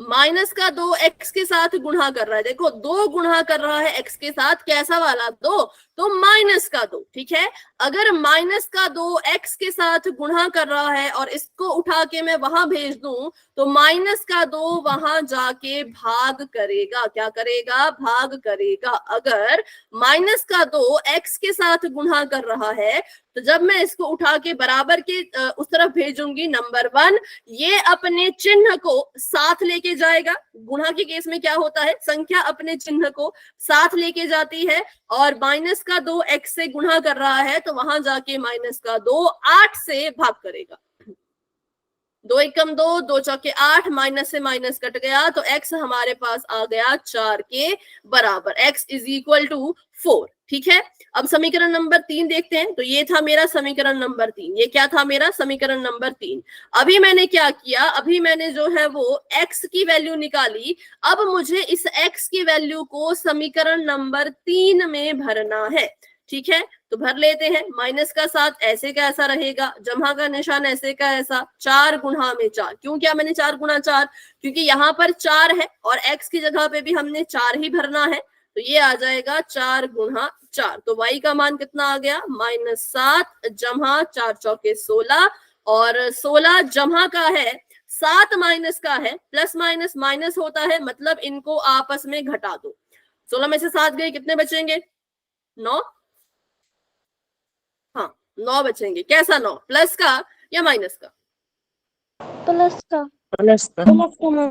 [SPEAKER 1] माइनस का 2 x के साथ गुणा कर रहा है। देखो 2 गुणा कर रहा है x के साथ, कैसा वाला 2, तो माइनस का 2, ठीक है। अगर माइनस का 2 x के साथ गुणा कर रहा है और इसको उठा के मैं वहां भेज दूं, तो माइनस का 2 वहां जाके भाग करेगा। क्या करेगा, भाग करेगा। अगर माइनस का 2 x के साथ गुणा कर रहा है, तो जब मैं इसको उठा के बराबर के उस तरफ भेजूंगी, नंबर 1 ये अपने चिन्ह को साथ लेके जाएगा। गुणा के केस में क्या होता है, संख्या अपने चिन्ह को साथ लेके जाती है, और माइनस का 2 x से गुणा कर रहा है, तो वहां जाके माइनस का 2 8 से भाग करेगा। 2 एकम 2, 2 चौके 8, माइनस से माइनस कट गया, तो x हमारे पास आ गया 4 के बराबर, x इज इक्वल टू 4, ठीक है। अब समीकरण नंबर 3 देखते हैं। तो ये था मेरा समीकरण नंबर 3, ये क्या था मेरा समीकरण नंबर 3। अभी मैंने क्या किया, अभी मैंने जो है वो x की वैल्यू निकाली। अब मुझे इस x की वैल्यू को समीकरण नंबर 3 में भरना है। ठीक है, तो भर लेते हैं। माइनस का 7 ऐसे का ऐसा रहेगा, जमा का निशान ऐसे का ऐसा, 4 गुणा में 4। क्यों क्या मैंने 4 गुणा 4, क्योंकि यहाँ पर 4 है और x की जगह पे भी हमने 4 ही भरना है। तो ये आ जाएगा 4 गुणा 4। तो y का मान कितना आ गया, -7 जमा 4 चौके 16, और 16 जमा का है, 7 माइनस का है, प्लस माइनस माइनस होता है, मतलब इनको आपस में घटा दो। 16 में से 7 गए, कितने बचेंगे, 9। हाँ 9 बचेंगे। कैसा 9, प्लस का या माइनस का?
[SPEAKER 4] प्लस का।
[SPEAKER 2] प्लस का।
[SPEAKER 4] प्लस का।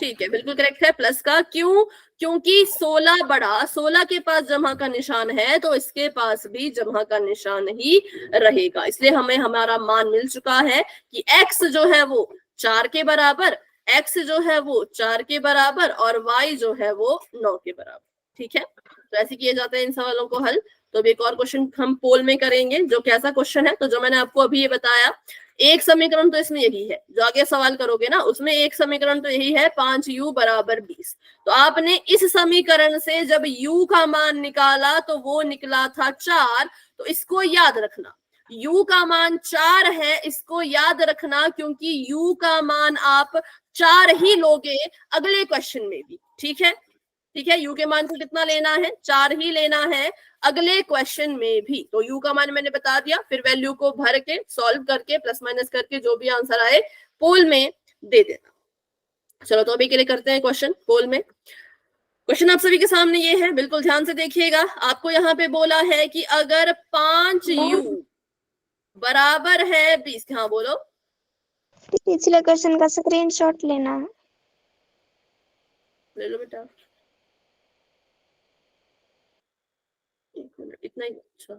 [SPEAKER 1] ठीक है, बिल्कुल करेक्ट है, प्लस का। क्यों, क्योंकि 16 बड़ा, 16 के पास जमा का निशान है तो इसके पास भी जमा का निशान ही रहेगा। इसलिए हमें हमारा मान मिल चुका है कि x जो है वो 4 के बराबर, x जो है वो 4 के बराबर, और y जो है वो 9 के बराबर। ठीक है, तो ऐसे किए जाते हैं इन सवालों को हल। तो अब एक और क्वेश्चन हम पोल में करेंगे, जो कैसा क्वेश्चन है, तो जो मैंने आपको अभी ये बताया, एक समीकरण तो इसमें यही है, जो आगे सवाल करोगे ना उसमें एक समीकरण तो यही है, 5u बराबर 20। तो आपने इस समीकरण से जब u का मान निकाला तो वो निकला था 4। तो इसको याद रखना, u का मान 4 है, इसको याद रखना, क्योंकि u का मान आप 4 ही लोगे अगले क्वेश्चन में भी। ठीक है, ठीक है, यू के मान को कितना लेना है, 4 ही लेना है अगले क्वेश्चन में भी। तो यू का मान मैंने बता दिया, फिर वैल्यू को भर के सॉल्व करके प्लस माइनस करके जो भी आंसर आए पोल में दे देना। चलो तो अभी के लिए करते हैं क्वेश्चन पोल में। क्वेश्चन आप सभी के सामने ये है, बिल्कुल ध्यान से देखिएगा। आपको यहाँ पे बोला है कि अगर 5u बराबर है 20, हाँ बोलो।
[SPEAKER 4] पिछले क्वेश्चन का स्क्रीनशॉट लेना है।
[SPEAKER 1] ले लो बेटा, एक मिनट, इतना ही, अच्छा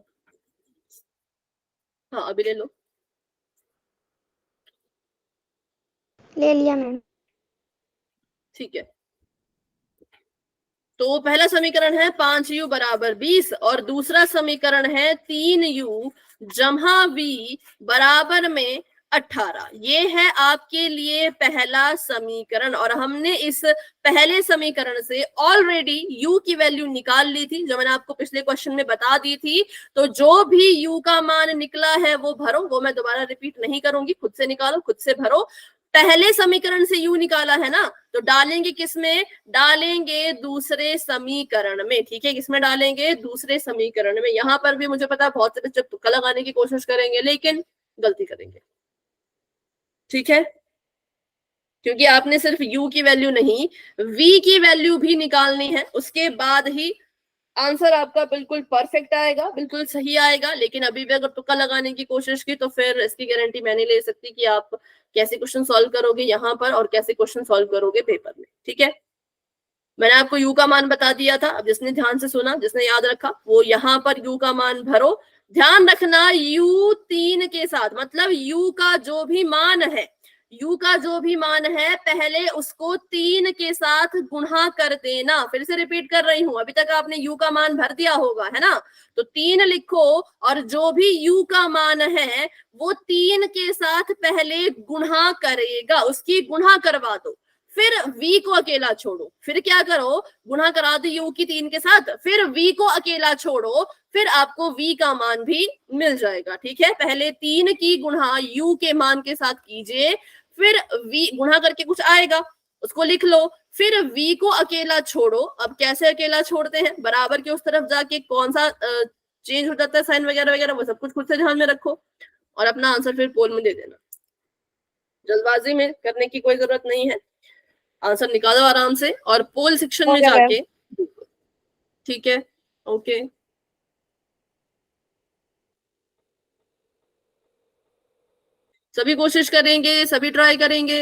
[SPEAKER 1] हाँ अभी ले लो।
[SPEAKER 4] ले लिया मैम।
[SPEAKER 1] ठीक है, तो पहला समीकरण है 5u बराबर 20, और दूसरा समीकरण है 3u जमा v बराबर में 18। ये है आपके लिए पहला समीकरण, और हमने इस पहले समीकरण से ऑलरेडी u की वैल्यू निकाल ली थी, जो मैंने आपको पिछले क्वेश्चन में बता दी थी। तो जो भी u का मान निकला है वो भरो, वो मैं दोबारा रिपीट नहीं करूंगी, खुद से निकालो, खुद से भरो। पहले समीकरण से u निकाला है ना, तो डालेंगे किसमें, डालेंगे दूसरे समीकरण में। ठीक है, किसमें डालेंगे, दूसरे समीकरण में। यहां पर भी मुझे पता है बहुत से बच्चे तुक्का लगाने की कोशिश करेंगे, लेकिन गलती करेंगे। ठीक है, क्योंकि आपने सिर्फ u की वैल्यू नहीं, v की वैल्यू भी निकालनी है, उसके बाद ही आंसर आपका बिल्कुल परफेक्ट आएगा, बिल्कुल सही आएगा। लेकिन अभी भी अगर तुक्का लगाने की कोशिश की तो फिर इसकी गारंटी मैं नहीं ले सकती कि आप कैसे क्वेश्चन सॉल्व करोगे यहाँ पर और कैसे क्वेश्चन सॉल्व करोगे पेपर में। ठीक है, मैंने आपको u का मान बता दिया था। अब जिसने ध्यान से सुना, जिसने याद रखा, वो यहाँ पर u का मान भरो। ध्यान रखना u 3 के साथ, मतलब u का जो भी मान है, u का जो भी मान है पहले उसको 3 के साथ गुणा कर देना। फिर से रिपीट कर रही हूं, अभी तक आपने u का मान भर दिया होगा, है ना। तो 3 लिखो, और जो भी u का मान है वो 3 के साथ पहले गुणा करेगा, उसकी गुणा करवा दो। फिर v को अकेला छोड़ो, फिर क्या करो, गुणा करा दो u की 3 के साथ, फिर v को अकेला छोड़ो, फिर आपको v का मान भी मिल जाएगा। ठीक है, पहले 3 की गुणा u के मान के साथ कीजिए, फिर v गुणा करके कुछ आएगा उसको लिख लो, फिर v को अकेला छोड़ो। अब कैसे अकेला छोड़ते हैं, बराबर के उस तरफ जाके कौन सा चेंज हो जाता है साइन वगैरह वगैरह, वो सब कुछ खुद से ध्यान में रखो, और अपना आंसर फिर पोल में दे देना। जल्दबाजी में करने की कोई जरूरत नहीं है, आंसर निकालो आराम से और पोल सेक्शन में जाके। ठीक है, ओके, सभी कोशिश करेंगे, सभी ट्राई करेंगे।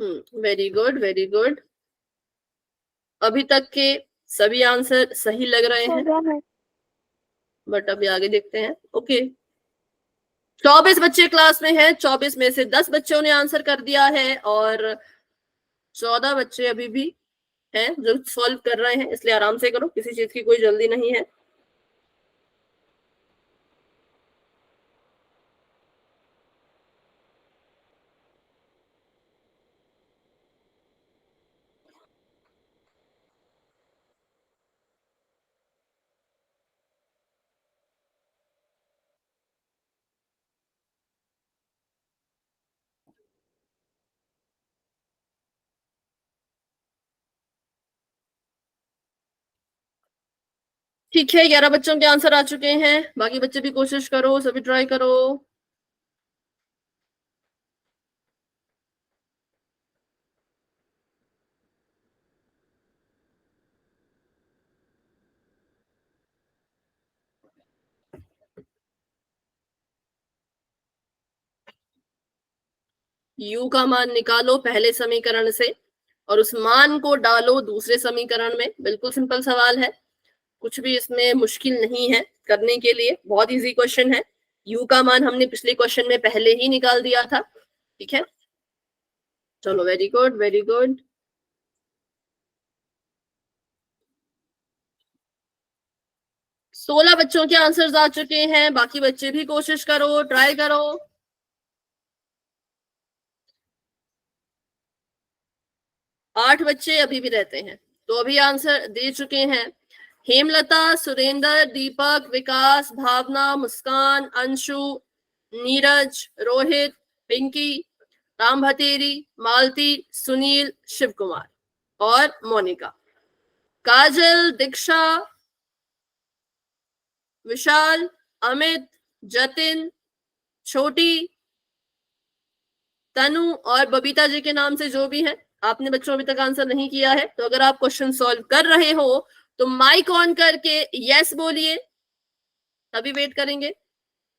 [SPEAKER 1] Very good, very good. अभी तक के सभी आंसर सही लग रहे
[SPEAKER 4] हो
[SPEAKER 1] हैं,
[SPEAKER 4] गया है।
[SPEAKER 1] बट अभी आगे देखते हैं। ओके, 24 बच्चे क्लास में हैं, 24 में से 10 बच्चों ने आंसर कर दिया है और 14 बच्चे अभी भी हैं जो सॉल्व कर रहे हैं, इसलिए आराम से करो, किसी चीज की कोई जल्दी नहीं है। ठीक है, 11 बच्चों के आंसर आ चुके हैं, बाकी बच्चे भी कोशिश करो, सभी ट्राई करो। u का मान निकालो पहले समीकरण से और उस मान को डालो दूसरे समीकरण में। बिल्कुल सिंपल सवाल है, कुछ भी इसमें मुश्किल नहीं है करने के लिए, बहुत इजी क्वेश्चन है। u का मान हमने पिछले क्वेश्चन में पहले ही निकाल दिया था। ठीक है, चलो, वेरी गुड, वेरी गुड। 16 बच्चों के आंसर्स आ चुके हैं, बाकी बच्चे भी कोशिश करो, ट्राई करो। 8 बच्चे अभी भी रहते हैं, तो अभी आंसर दे चुके हैं हेमलता, सुरेंद्र, दीपक, विकास, भावना, मुस्कान, अंशु, नीरज, रोहित, पिंकी, राम भतेरी, मालती, सुनील, शिव कुमार और मोनिका। काजल, दीक्षा, विशाल, अमित, जतिन, छोटी, तनु और बबीता जी के नाम से जो भी है, आपने बच्चों अभी तक आंसर नहीं किया है, तो अगर आप क्वेश्चन सॉल्व कर रहे हो तो माइक ऑन करके यस बोलिए, तभी वेट करेंगे।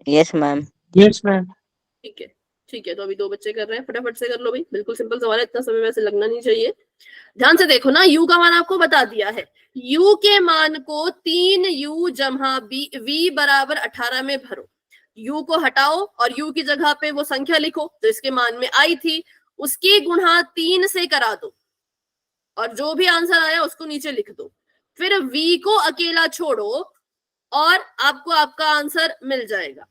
[SPEAKER 3] Yes ma'am.
[SPEAKER 2] Yes ma'am.
[SPEAKER 1] ठीक है, ठीक है, तो अभी 2 बच्चे कर रहे हैं, फटाफट से कर लो भाई, बिल्कुल सिंपल सवाल है, इतना समय वैसे लगना नहीं चाहिए। ध्यान से देखो ना, u का मान आपको बता दिया है, u के मान को 3u जमा v बराबर 18 में भरो, u को हटाओ और u की जगह पे वो संख्या लिखो जो इसके मान में आई थी, उसकी गुणा 3 से करा दो और जो भी आंसर आया उसको नीचे लिख दो, फिर v को अकेला छोड़ो और आपको आपका आंसर मिल जाएगा।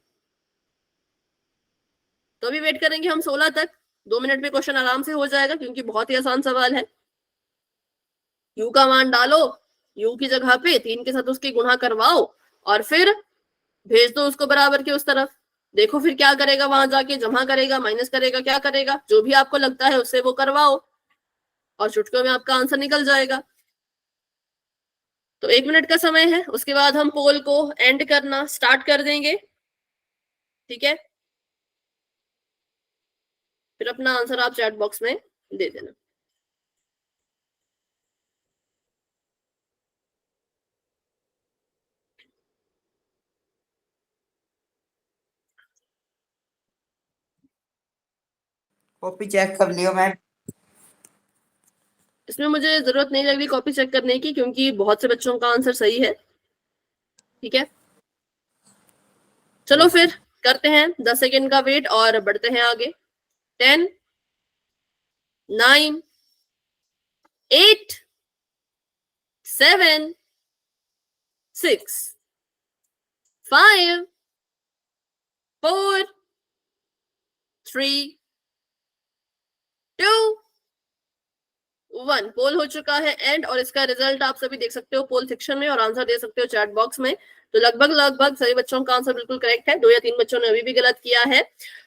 [SPEAKER 1] तो अभी वेट करेंगे हम 16 तक, 2 मिनट में क्वेश्चन आराम से हो जाएगा क्योंकि बहुत ही आसान सवाल है। u का मान डालो, u की जगह पे 3 के साथ उसकी गुणा करवाओ और फिर भेज दो उसको बराबर के उस तरफ, देखो फिर क्या करेगा, वहां जाके जमा करेगा, माइनस करेगा, क्या करेगा, जो भी आपको लगता है उससे वो करवाओ और चुटकियों में आपका आंसर निकल जाएगा। तो 1 मिनट का समय है, उसके बाद हम पोल को एंड करना स्टार्ट कर देंगे। ठीक है, फिर अपना आंसर आप चैट बॉक्स में दे देना।
[SPEAKER 6] कॉपी चेक कर लियो मैम।
[SPEAKER 1] इसमें मुझे जरूरत नहीं लग रही कॉपी चेक करने की क्योंकि बहुत से बच्चों का आंसर सही है। ठीक है, चलो फिर करते हैं 10 सेकेंड का वेट और बढ़ते हैं आगे। 10, 9, 8, 7, 6, 5, 4, 3, 2, 1। पोल हो चुका है एंड और इसका रिजल्ट आप सभी देख सकते हो पोल सेक्शन में और आंसर दे सकते हो चैट बॉक्स में। तो लगभग सभी बच्चों का आंसर बिल्कुल करेक्ट है, 2 या 3 बच्चों ने अभी भी गलत किया है।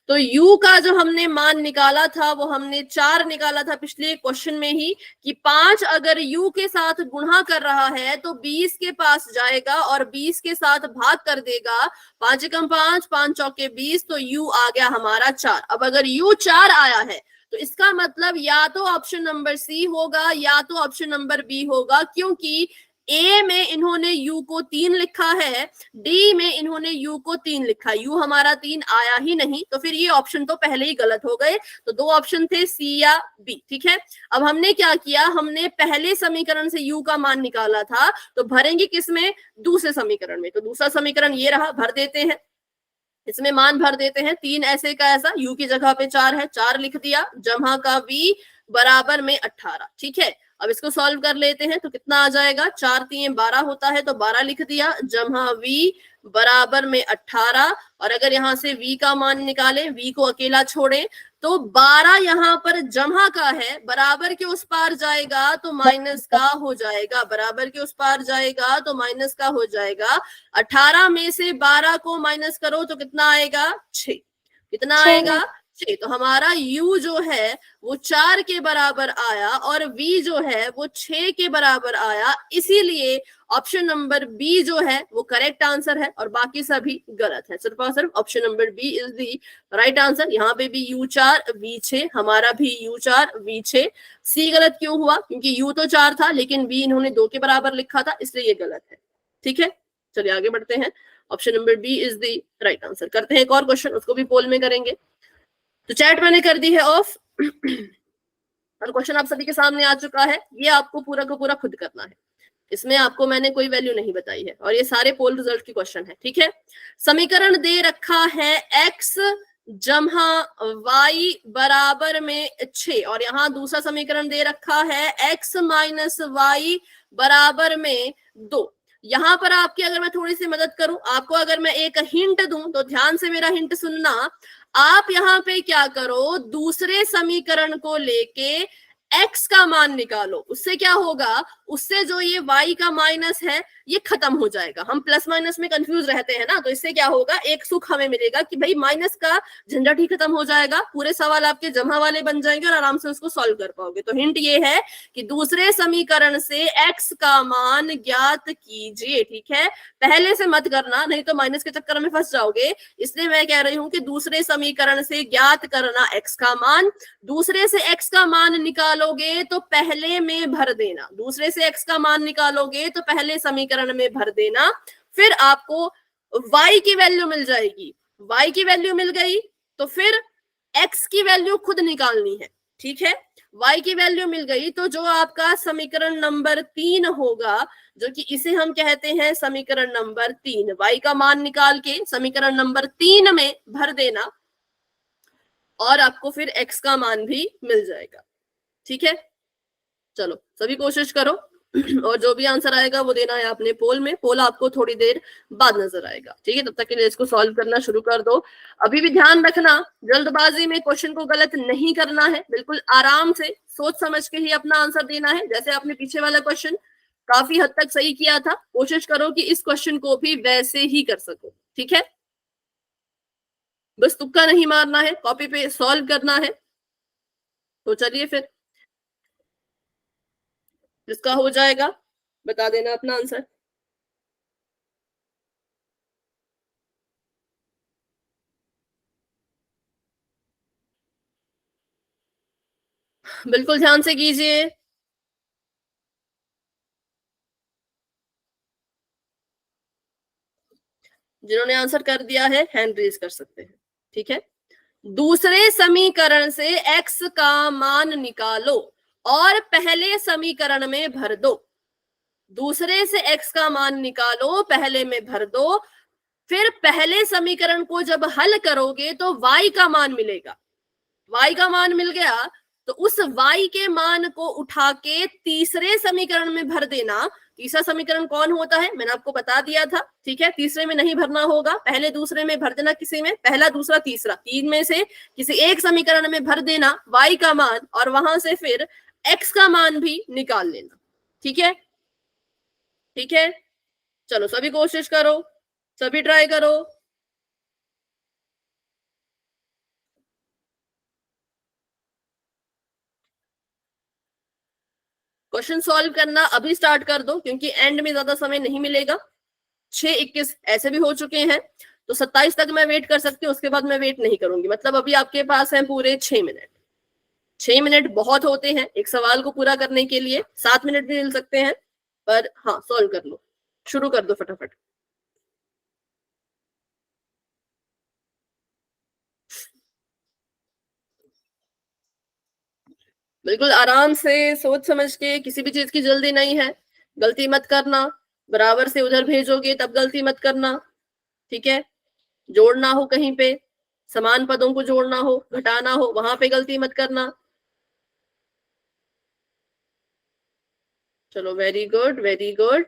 [SPEAKER 1] तो u का जो हमने मान निकाला था वो हमने 4 निकाला था पिछले क्वेश्चन में ही कि 5 अगर u के साथ गुणा कर रहा है तो 20 के पास जाएगा और 20 के साथ भाग कर देगा, 5 एकम 5, 5 चौके 20, तो u आ गया हमारा 4। अब अगर u 4 आया है तो इसका मतलब या तो ऑप्शन नंबर सी होगा या तो ऑप्शन नंबर बी होगा, क्योंकि ए में इन्होंने यू को 3 लिखा है, डी में इन्होंने यू को 3 लिखा है, यू हमारा 3 आया ही नहीं, तो फिर ये ऑप्शन तो पहले ही गलत हो गए। तो 2 ऑप्शन थे सी या बी, ठीक है। अब हमने क्या किया, हमने पहले समीकरण से यू का मान निकाला था, तो भरेंगे किसमें, दूसरे समीकरण में। तो दूसरा समीकरण ये रहा, भर देते हैं, इसमें मान भर देते हैं। 3 ऐसे का ऐसा, यू की जगह पे 4 है, 4 लिख दिया, जमा का v बराबर में 18, ठीक है। अब इसको सॉल्व कर लेते हैं, तो कितना आ जाएगा, 4 3 12 होता है, तो 12 लिख दिया, जमा v बराबर में 18। और अगर यहाँ से v का मान निकालें, v को अकेला छोड़े, तो 12 यहाँ पर जमा का है, बराबर के उस पार जाएगा तो माइनस का हो जाएगा, बराबर के उस पार जाएगा तो माइनस का हो जाएगा। 18 में से 12 को माइनस करो तो कितना आएगा, 6। कितना आएगा, 6। तो हमारा u जो है वो 4 के बराबर आया और v जो है वो 6 के बराबर आया, इसीलिए ऑप्शन नंबर बी जो है वो करेक्ट आंसर है और बाकी सभी गलत है। सिर्फ और सिर्फ option number B is the right answer. यहाँ पे भी u4 v6, हमारा भी u4 v6। सी गलत क्यों हुआ, क्योंकि u तो 4 था लेकिन v इन्होंने 2 के बराबर लिखा था, इसलिए ये गलत है, ठीक है। चलिए आगे बढ़ते हैं, option number B is the right answer. करते हैं एक और क्वेश्चन, उसको भी पोल में करेंगे। तो चैट मैंने कर दी है ऑफ और क्वेश्चन आप सभी के सामने आ चुका है, ये आपको पूरा का पूरा खुद करना है, इसमें आपको मैंने कोई वैल्यू नहीं बताई है और ये सारे पोल रिजल्ट की क्वेश्चन है, ठीक है। समीकरण दे रखा है x जमा y बराबर में 6 और यहाँ दूसरा समीकरण दे रखा है x माइनस y बराबर में 2। यहाँ पर आपकी अगर मैं थोड़ी सी मदद करूं, आपको अगर मैं एक हिंट दूं तो ध्यान से मेरा हिंट सुनना। आप यहाँ पे क्या करो, दूसरे समीकरण को लेके x का मान निकालो, उससे क्या होगा, उससे जो ये y का माइनस है ये खत्म हो जाएगा। हम प्लस माइनस में कंफ्यूज रहते हैं ना, तो इससे क्या होगा, एक सुख हमें मिलेगा कि भाई माइनस का झंझट ही खत्म हो जाएगा, पूरे सवाल आपके जमा वाले बन जाएंगे और आराम से उसको सॉल्व कर पाओगे। तो हिंट ये है कि दूसरे समीकरण से x का मान ज्ञात कीजिए, ठीक है। पहले से मत करना, नहीं तो माइनस के चक्कर में फंस जाओगे, इसलिए मैं कह रही हूं कि दूसरे समीकरण से ज्ञात करना x का मान। दूसरे से x का मान निकालोगे तो पहले में भर देना, दूसरे से x का मान निकालोगे तो पहले समीकरण में भर देना, फिर आपको y की वैल्यू मिल जाएगी। y की वैल्यू मिल गई तो फिर x की वैल्यू खुद निकालनी है, ठीक है। y की वैल्यू मिल गई तो जो आपका समीकरण नंबर 3 होगा, जो कि इसे हम कहते हैं समीकरण नंबर 3, y का मान निकाल के समीकरण नंबर 3 में भर देना और आपको फिर x का मान भी मिल जाएगा, ठीक है। चलो सभी कोशिश करो और जो भी आंसर आएगा वो देना है आपने पोल में। पोल आपको थोड़ी देर बाद नजर आएगा, ठीक है। तब तक के लिए इसको सॉल्व करना शुरू कर दो। अभी भी ध्यान रखना, जल्दबाजी में क्वेश्चन को गलत नहीं करना है, बिल्कुल आराम से सोच समझ के ही अपना आंसर देना है। जैसे आपने पीछे वाला क्वेश्चन काफी हद तक सही किया था, कोशिश करो कि इस क्वेश्चन को भी वैसे ही कर सको, ठीक है। बस तुक्का नहीं मारना है, कॉपी पे सॉल्व करना है। तो चलिए फिर, जिसका हो जाएगा बता देना अपना आंसर। बिल्कुल ध्यान से कीजिए। जिन्होंने आंसर कर दिया है हैंड रेज कर सकते हैं, ठीक है। दूसरे समीकरण से x का मान निकालो और पहले समीकरण में भर दो। दूसरे से x का मान निकालो, पहले में भर दो, फिर पहले समीकरण को जब हल करोगे तो y का मान मिलेगा। y का मान मिल गया तो उस y के मान को उठा के तीसरे समीकरण में भर देना। तीसरा समीकरण कौन होता है मैंने आपको बता दिया था, ठीक है। तीसरे में नहीं भरना होगा, पहले दूसरे में भर देना, किसी में पहला दूसरा तीसरा, 3 में से किसी एक समीकरण में भर देना y का मान और वहां से फिर x का मान भी निकाल लेना, ठीक है, ठीक है। चलो सभी कोशिश करो, सभी ट्राई करो। क्वेश्चन सॉल्व करना अभी स्टार्ट कर दो, क्योंकि एंड में ज्यादा समय नहीं मिलेगा। 6:21 ऐसे भी हो चुके हैं, तो 27 तक मैं वेट कर सकती हूँ, उसके बाद मैं वेट नहीं करूंगी। मतलब अभी आपके पास है पूरे 6 मिनट। 6 मिनट बहुत होते हैं एक सवाल को पूरा करने के लिए, 7 मिनट भी मिल सकते हैं, पर हाँ सॉल्व कर लो, शुरू कर दो फटाफट। बिल्कुल आराम से सोच समझ के, किसी भी चीज की जल्दी नहीं है, गलती मत करना। बराबर से उधर भेजोगे तब गलती मत करना, ठीक है। जोड़ना हो कहीं पे, समान पदों को जोड़ना हो, घटाना हो, वहां पे गलती मत करना। चलो वेरी गुड वेरी गुड।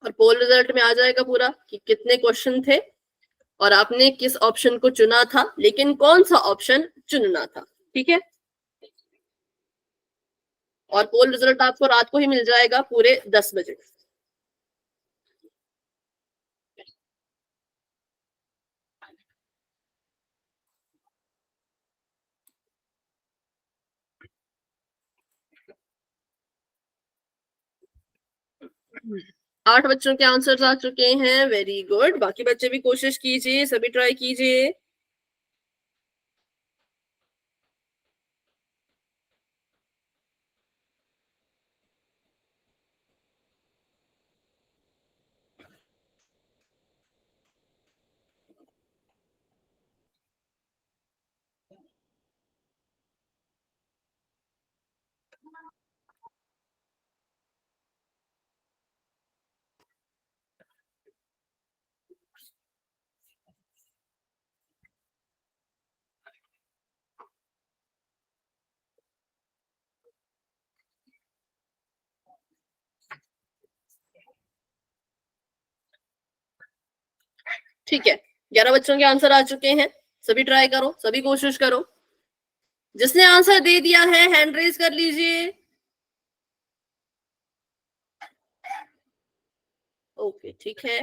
[SPEAKER 1] और पोल रिजल्ट में आ जाएगा पूरा कि कितने क्वेश्चन थे और आपने किस ऑप्शन को चुना था, लेकिन कौन सा ऑप्शन चुनना था, ठीक है। और पोल रिजल्ट आपको रात को ही मिल जाएगा पूरे 10 बजे। आठ बच्चों के आंसर्स आ चुके हैं, वेरी गुड। बाकी बच्चे भी कोशिश कीजिए, सभी ट्राई कीजिए। ठीक है, 11 बच्चों के आंसर आ चुके हैं। सभी ट्राई करो, सभी कोशिश करो। जिसने आंसर दे दिया है हैंड रेज कर लीजिए। ओके ठीक है।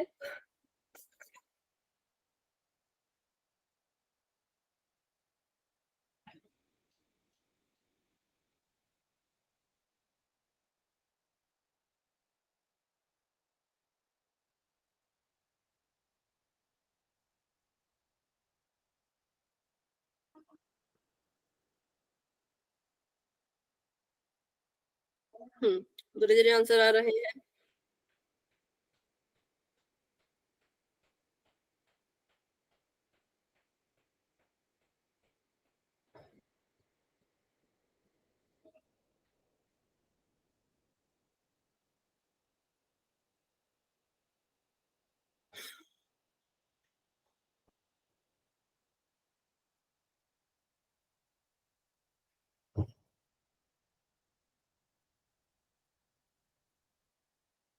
[SPEAKER 1] धीरे धीरे आंसर आ रहे हैं।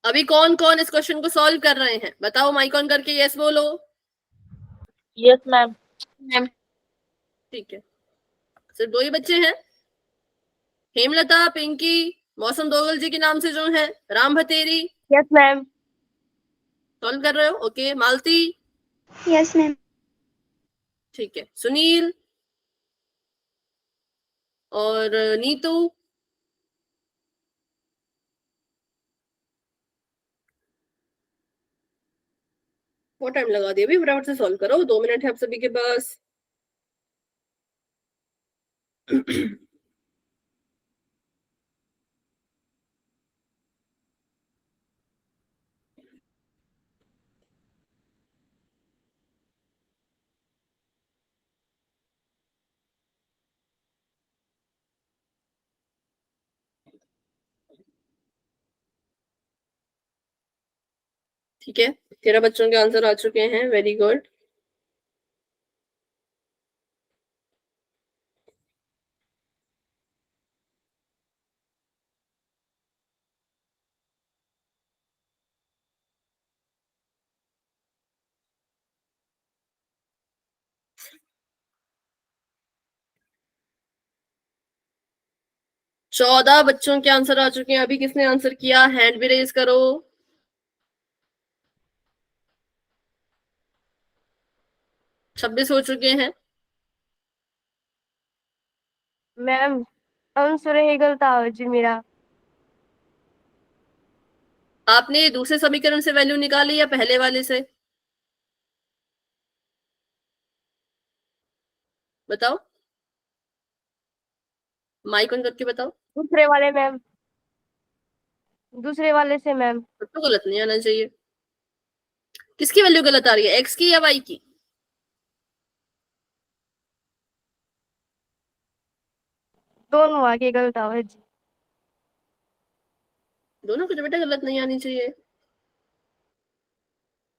[SPEAKER 1] अभी कौन कौन इस क्वेश्चन को सॉल्व कर रहे हैं, बताओ माइक ऑन करके यस बोलो।
[SPEAKER 3] Yes ma'am.
[SPEAKER 5] मैम।
[SPEAKER 1] ठीक है, सिर्फ दो ही बच्चे हैं, हेमलता, पिंकी, मौसम दोगल जी के नाम से जो है, Ram Bhateri.
[SPEAKER 5] Yes ma'am.
[SPEAKER 1] Solve कर रहे हो, ओके। मालती,
[SPEAKER 4] यस मैम।
[SPEAKER 1] ठीक है। सुनील और नीतू, बहुत टाइम लगा दिया, अभी फटाफट से सॉल्व करो, 2 मिनट है आप सभी के पास। ठीक है, 13 बच्चों के आंसर आ चुके हैं, वेरी गुड। चौदह बच्चों के आंसर आ चुके हैं। अभी किसने आंसर किया, हैंड भी रेज करो। 26 हो चुके हैं।
[SPEAKER 5] मैम आंसर ही गलत आओ जी मेरा।
[SPEAKER 1] आपने दूसरे समीकरण से वैल्यू निकाली या पहले वाले से, बताओ। माइक ऑन करके बताओ।
[SPEAKER 5] दूसरे वाले मैम, दूसरे वाले से मैम।
[SPEAKER 1] तो गलत नहीं आना चाहिए। किसकी वैल्यू गलत आ रही है, एक्स की या वाई की?
[SPEAKER 5] दोनों आगे गलत आवाज जी।
[SPEAKER 1] दोनों को तो बेटा गलत नहीं आनी चाहिए।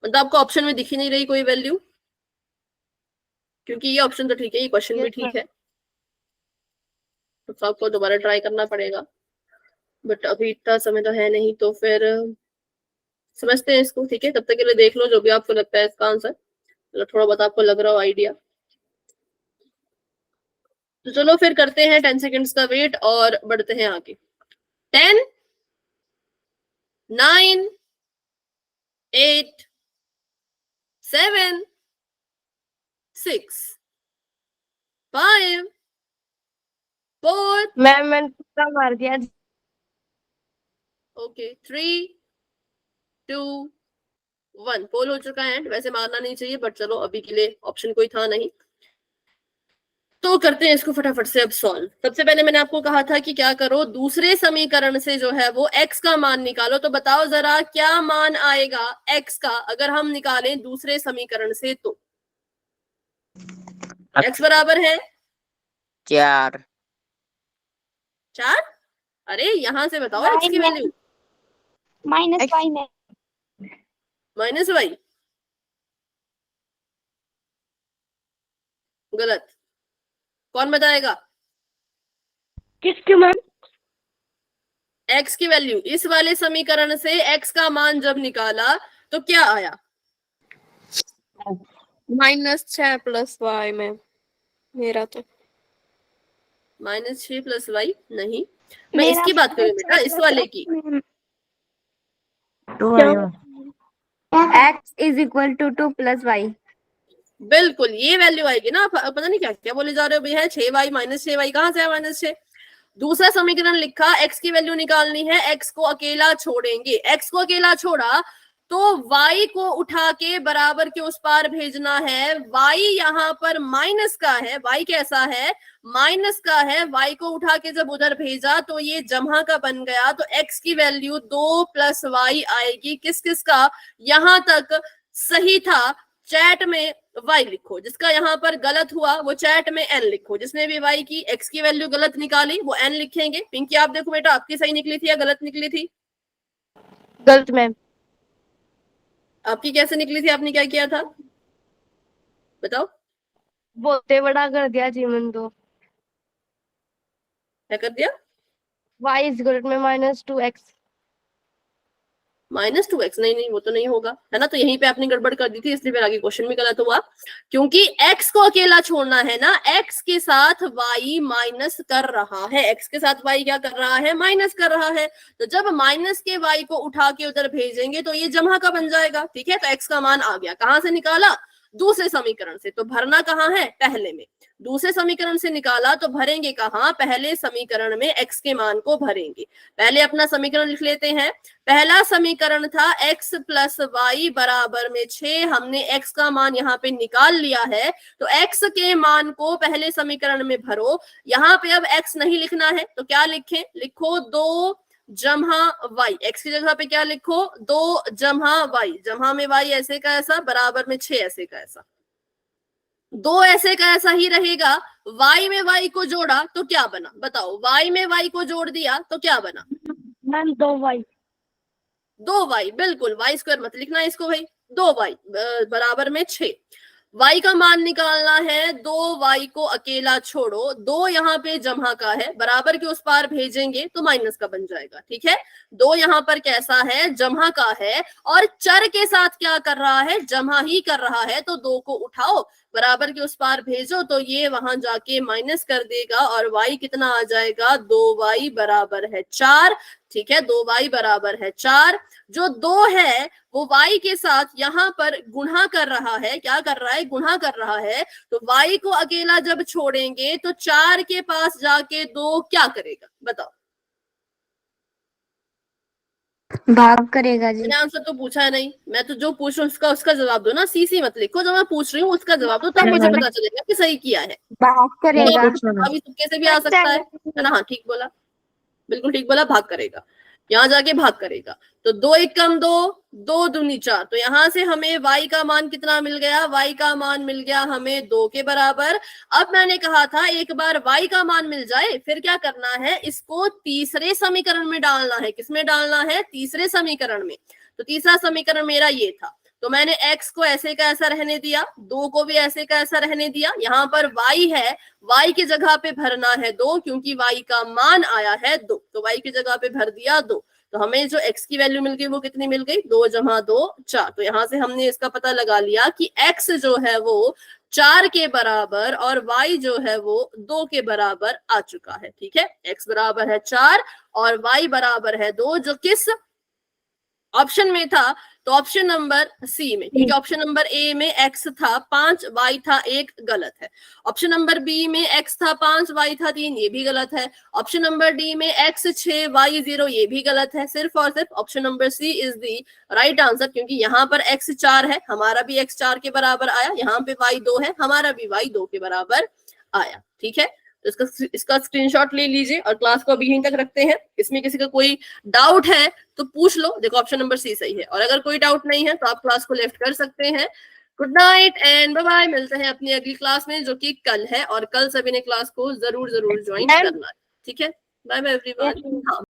[SPEAKER 1] मतलब आपको ऑप्शन में दिख ही नहीं रही कोई वैल्यू? क्योंकि ये ऑप्शन तो ठीक है, ये क्वेश्चन भी
[SPEAKER 5] Yes,
[SPEAKER 1] ठीक है, तो आपको दोबारा ट्राई करना पड़ेगा। बट अभी इतना समय तो है नहीं, तो फिर समझते हैं इसको, ठीक है। तब तक के लिए देख लो जो भी आपको लगता है इसका आंसर, मतलब थोड़ा बहुत आपको लग रहा हो आइडिया। तो चलो फिर करते हैं 10 सेकेंड्स का वेट और बढ़ते हैं आगे। 10, 9, 8, 7, 6, 5, 4,
[SPEAKER 5] मैम मैंने तुक्का मार दिया जी।
[SPEAKER 1] ओके, 3, 2, 1। पोल हो चुका है, वैसे मारना नहीं चाहिए बट चलो अभी के लिए ऑप्शन कोई था नहीं, तो करते हैं इसको फटाफट से अब सॉल्व। सबसे पहले मैंने आपको कहा था कि क्या करो, दूसरे समीकरण से जो है वो x का मान निकालो। तो बताओ जरा क्या मान आएगा x का अगर हम निकालें दूसरे समीकरण से? तो x बराबर है
[SPEAKER 6] 4।
[SPEAKER 1] 4। अरे यहां से बताओ x की वैल्यू।
[SPEAKER 4] माइनस वाई में।
[SPEAKER 1] माइनस वाई, गलत। कौन बताएगा?
[SPEAKER 5] किसके मैम?
[SPEAKER 1] x की वैल्यू इस वाले समीकरण से x का मान जब निकाला तो क्या आया?
[SPEAKER 5] -6 + y में मेरा तो।
[SPEAKER 1] -6 + y नहीं, मैं इसकी बात करूं बेटा, इस वाले की।
[SPEAKER 2] 2y1।
[SPEAKER 5] x = 2 + y।
[SPEAKER 1] बिल्कुल ये वैल्यू आएगी ना। पता नहीं क्या क्या बोले जा रहे हो भैया, 6y -6y कहाँ से है -6? दूसरा समीकरण लिखा, x की वैल्यू निकालनी है, x को अकेला छोड़ेंगे। x को अकेला छोड़ा तो y को उठा के बराबर के उस पार भेजना है। y यहाँ पर माइनस का है, y कैसा है? माइनस का है। y को उठा के जब उधर भेजा तो ये जमा का बन गया, तो x की वैल्यू 2 + y आएगी। किस किस का यहां तक सही था? चैट में y लिखो, जिसका यहाँ पर गलत हुआ वो चैट में n लिखो। जिसने भी y की x की वैल्यू गलत निकाली वो n लिखेंगे। पिंकी आप देखो बेटा, आपकी सही निकली थी या गलत निकली थी?
[SPEAKER 5] गलत मैम।
[SPEAKER 1] आपकी कैसे निकली थी, आपने क्या किया था बताओ?
[SPEAKER 5] बोलते बड़ा कर दिया जी मैंने तो।
[SPEAKER 1] क्या कर दिया?
[SPEAKER 5] y = में -2x।
[SPEAKER 1] -2x? नहीं नहीं, वो तो नहीं होगा, है ना। तो यहीं पे आपने गड़बड़ कर दी थी, इसलिए फिर आगे क्वेश्चन भी गलत हुआ, क्योंकि x को अकेला छोड़ना है ना। x के साथ y माइनस कर रहा है, x के साथ y क्या कर रहा है? माइनस कर रहा है। तो जब माइनस के y को उठा के उधर भेजेंगे तो ये जमा का बन जाएगा, ठीक है। तो x का मान आ गया, कहां से निकाला? दूसरे समीकरण से। तो भरना कहाँ है? पहले में। दूसरे समीकरण से निकाला तो भरेंगे कहाँ? पहले समीकरण में x के मान को भरेंगे। पहले अपना समीकरण लिख लेते हैं। पहला समीकरण था x + y = 6। हमने x का मान यहाँ पे निकाल लिया है, तो x के मान को पहले समीकरण में भरो। यहाँ पे अब x नहीं लिखना है तो क्या लिखें? लिखो 2 जमा y। x की जगह पे क्या लिखो? 2 जमा y। जमा में y ऐसे का ऐसा, बराबर में 6 ऐसे का ऐसा। 2 ऐसे का ऐसा ही रहेगा। y में y को जोड़ा तो क्या बना बताओ? y में y को जोड़ दिया तो क्या बना?
[SPEAKER 5] Ma'am 2y।
[SPEAKER 1] 2y, बिल्कुल। y² मत लिखना इसको भाई। 2y बराबर में 6। y का मान निकालना है, 2y को अकेला छोड़ो। 2 यहाँ पे जमा का है, बराबर के उस पार भेजेंगे तो माइनस का बन जाएगा, ठीक है। 2 यहाँ पर कैसा है? जमा का है, और चर के साथ क्या कर रहा है? जमा ही कर रहा है। तो 2 को उठाओ, बराबर के उस पार भेजो तो ये वहां जाके माइनस कर देगा, और y कितना आ जाएगा? 2y बराबर है 4, ठीक है। 2y बराबर है 4। जो 2 है वो y के साथ यहाँ पर गुणा कर रहा है। क्या कर रहा है? गुणा कर रहा है। तो y को अकेला जब छोड़ेंगे तो 4 के पास जाके 2 क्या करेगा बताओ?
[SPEAKER 4] भाग करेगा जी।
[SPEAKER 1] मैंने आंसर तो पूछा है नहीं, मैं तो जो पूछ रही हूँ उसका उसका जवाब दो ना, सी मत लिखो, जो मैं पूछ रही हूँ उसका जवाब दो, तब मुझे पता चलेगा कि सही किया है।
[SPEAKER 4] भाग करेगा।
[SPEAKER 1] अभी तुक्के से भी आ सकता है ना। हाँ ठीक बोला, बिल्कुल ठीक बोला, भाग करेगा, यहाँ जाके भाग करेगा। तो 2 1 कम 2, 2 दूनी 4, तो यहाँ से हमें y का मान कितना मिल गया, y का मान मिल गया हमें 2 के बराबर। अब मैंने कहा था एक बार y का मान मिल जाए फिर क्या करना है, इसको तीसरे समीकरण में डालना है। किसमें डालना है, तीसरे समीकरण में। तो तीसरा समीकरण मेरा ये था, तो मैंने x को ऐसे का ऐसा रहने दिया, 2 को भी ऐसे का ऐसा रहने दिया। यहाँ पर y है, y की जगह पे भरना है 2, क्योंकि y का मान आया है 2, तो y की जगह पे भर दिया 2। तो हमें जो x की वैल्यू मिल गई वो कितनी मिल गई, 2 जमा 2 4। तो यहाँ से हमने इसका पता लगा लिया कि x जो है वो 4 के बराबर और y जो है वो 2 के बराबर आ चुका है। ठीक है, x बराबर है 4 और y बराबर है 2, जो किस ऑप्शन में था, तो ऑप्शन नंबर सी में। ठीक है, ऑप्शन नंबर ए में x था 5, y था 1, गलत है। ऑप्शन नंबर बी में x था 5, y था 3, ये भी गलत है। ऑप्शन नंबर डी में x 6, y 0, ये भी गलत है। सिर्फ और सिर्फ option number C is the right answer, क्योंकि यहाँ पर x 4 है, हमारा भी x 4 के बराबर आया, यहाँ पे y 2 है, हमारा भी y 2 के बराबर आया। ठीक है, तो इसका स्क्रीनशॉट ले लीजिए और क्लास को अभी यहीं तक रखते हैं। इसमें किसी का कोई डाउट है तो पूछ लो, देखो ऑप्शन नंबर सी सही है, और अगर कोई डाउट नहीं है तो आप क्लास को लेफ्ट कर सकते हैं। Good night and bye bye, मिलते हैं अपनी अगली क्लास में जो कि कल है, और कल सभी ने क्लास को जरूर ज्वाइन करना है। ठीक है, बाय बाय एवरीवन। हाँ।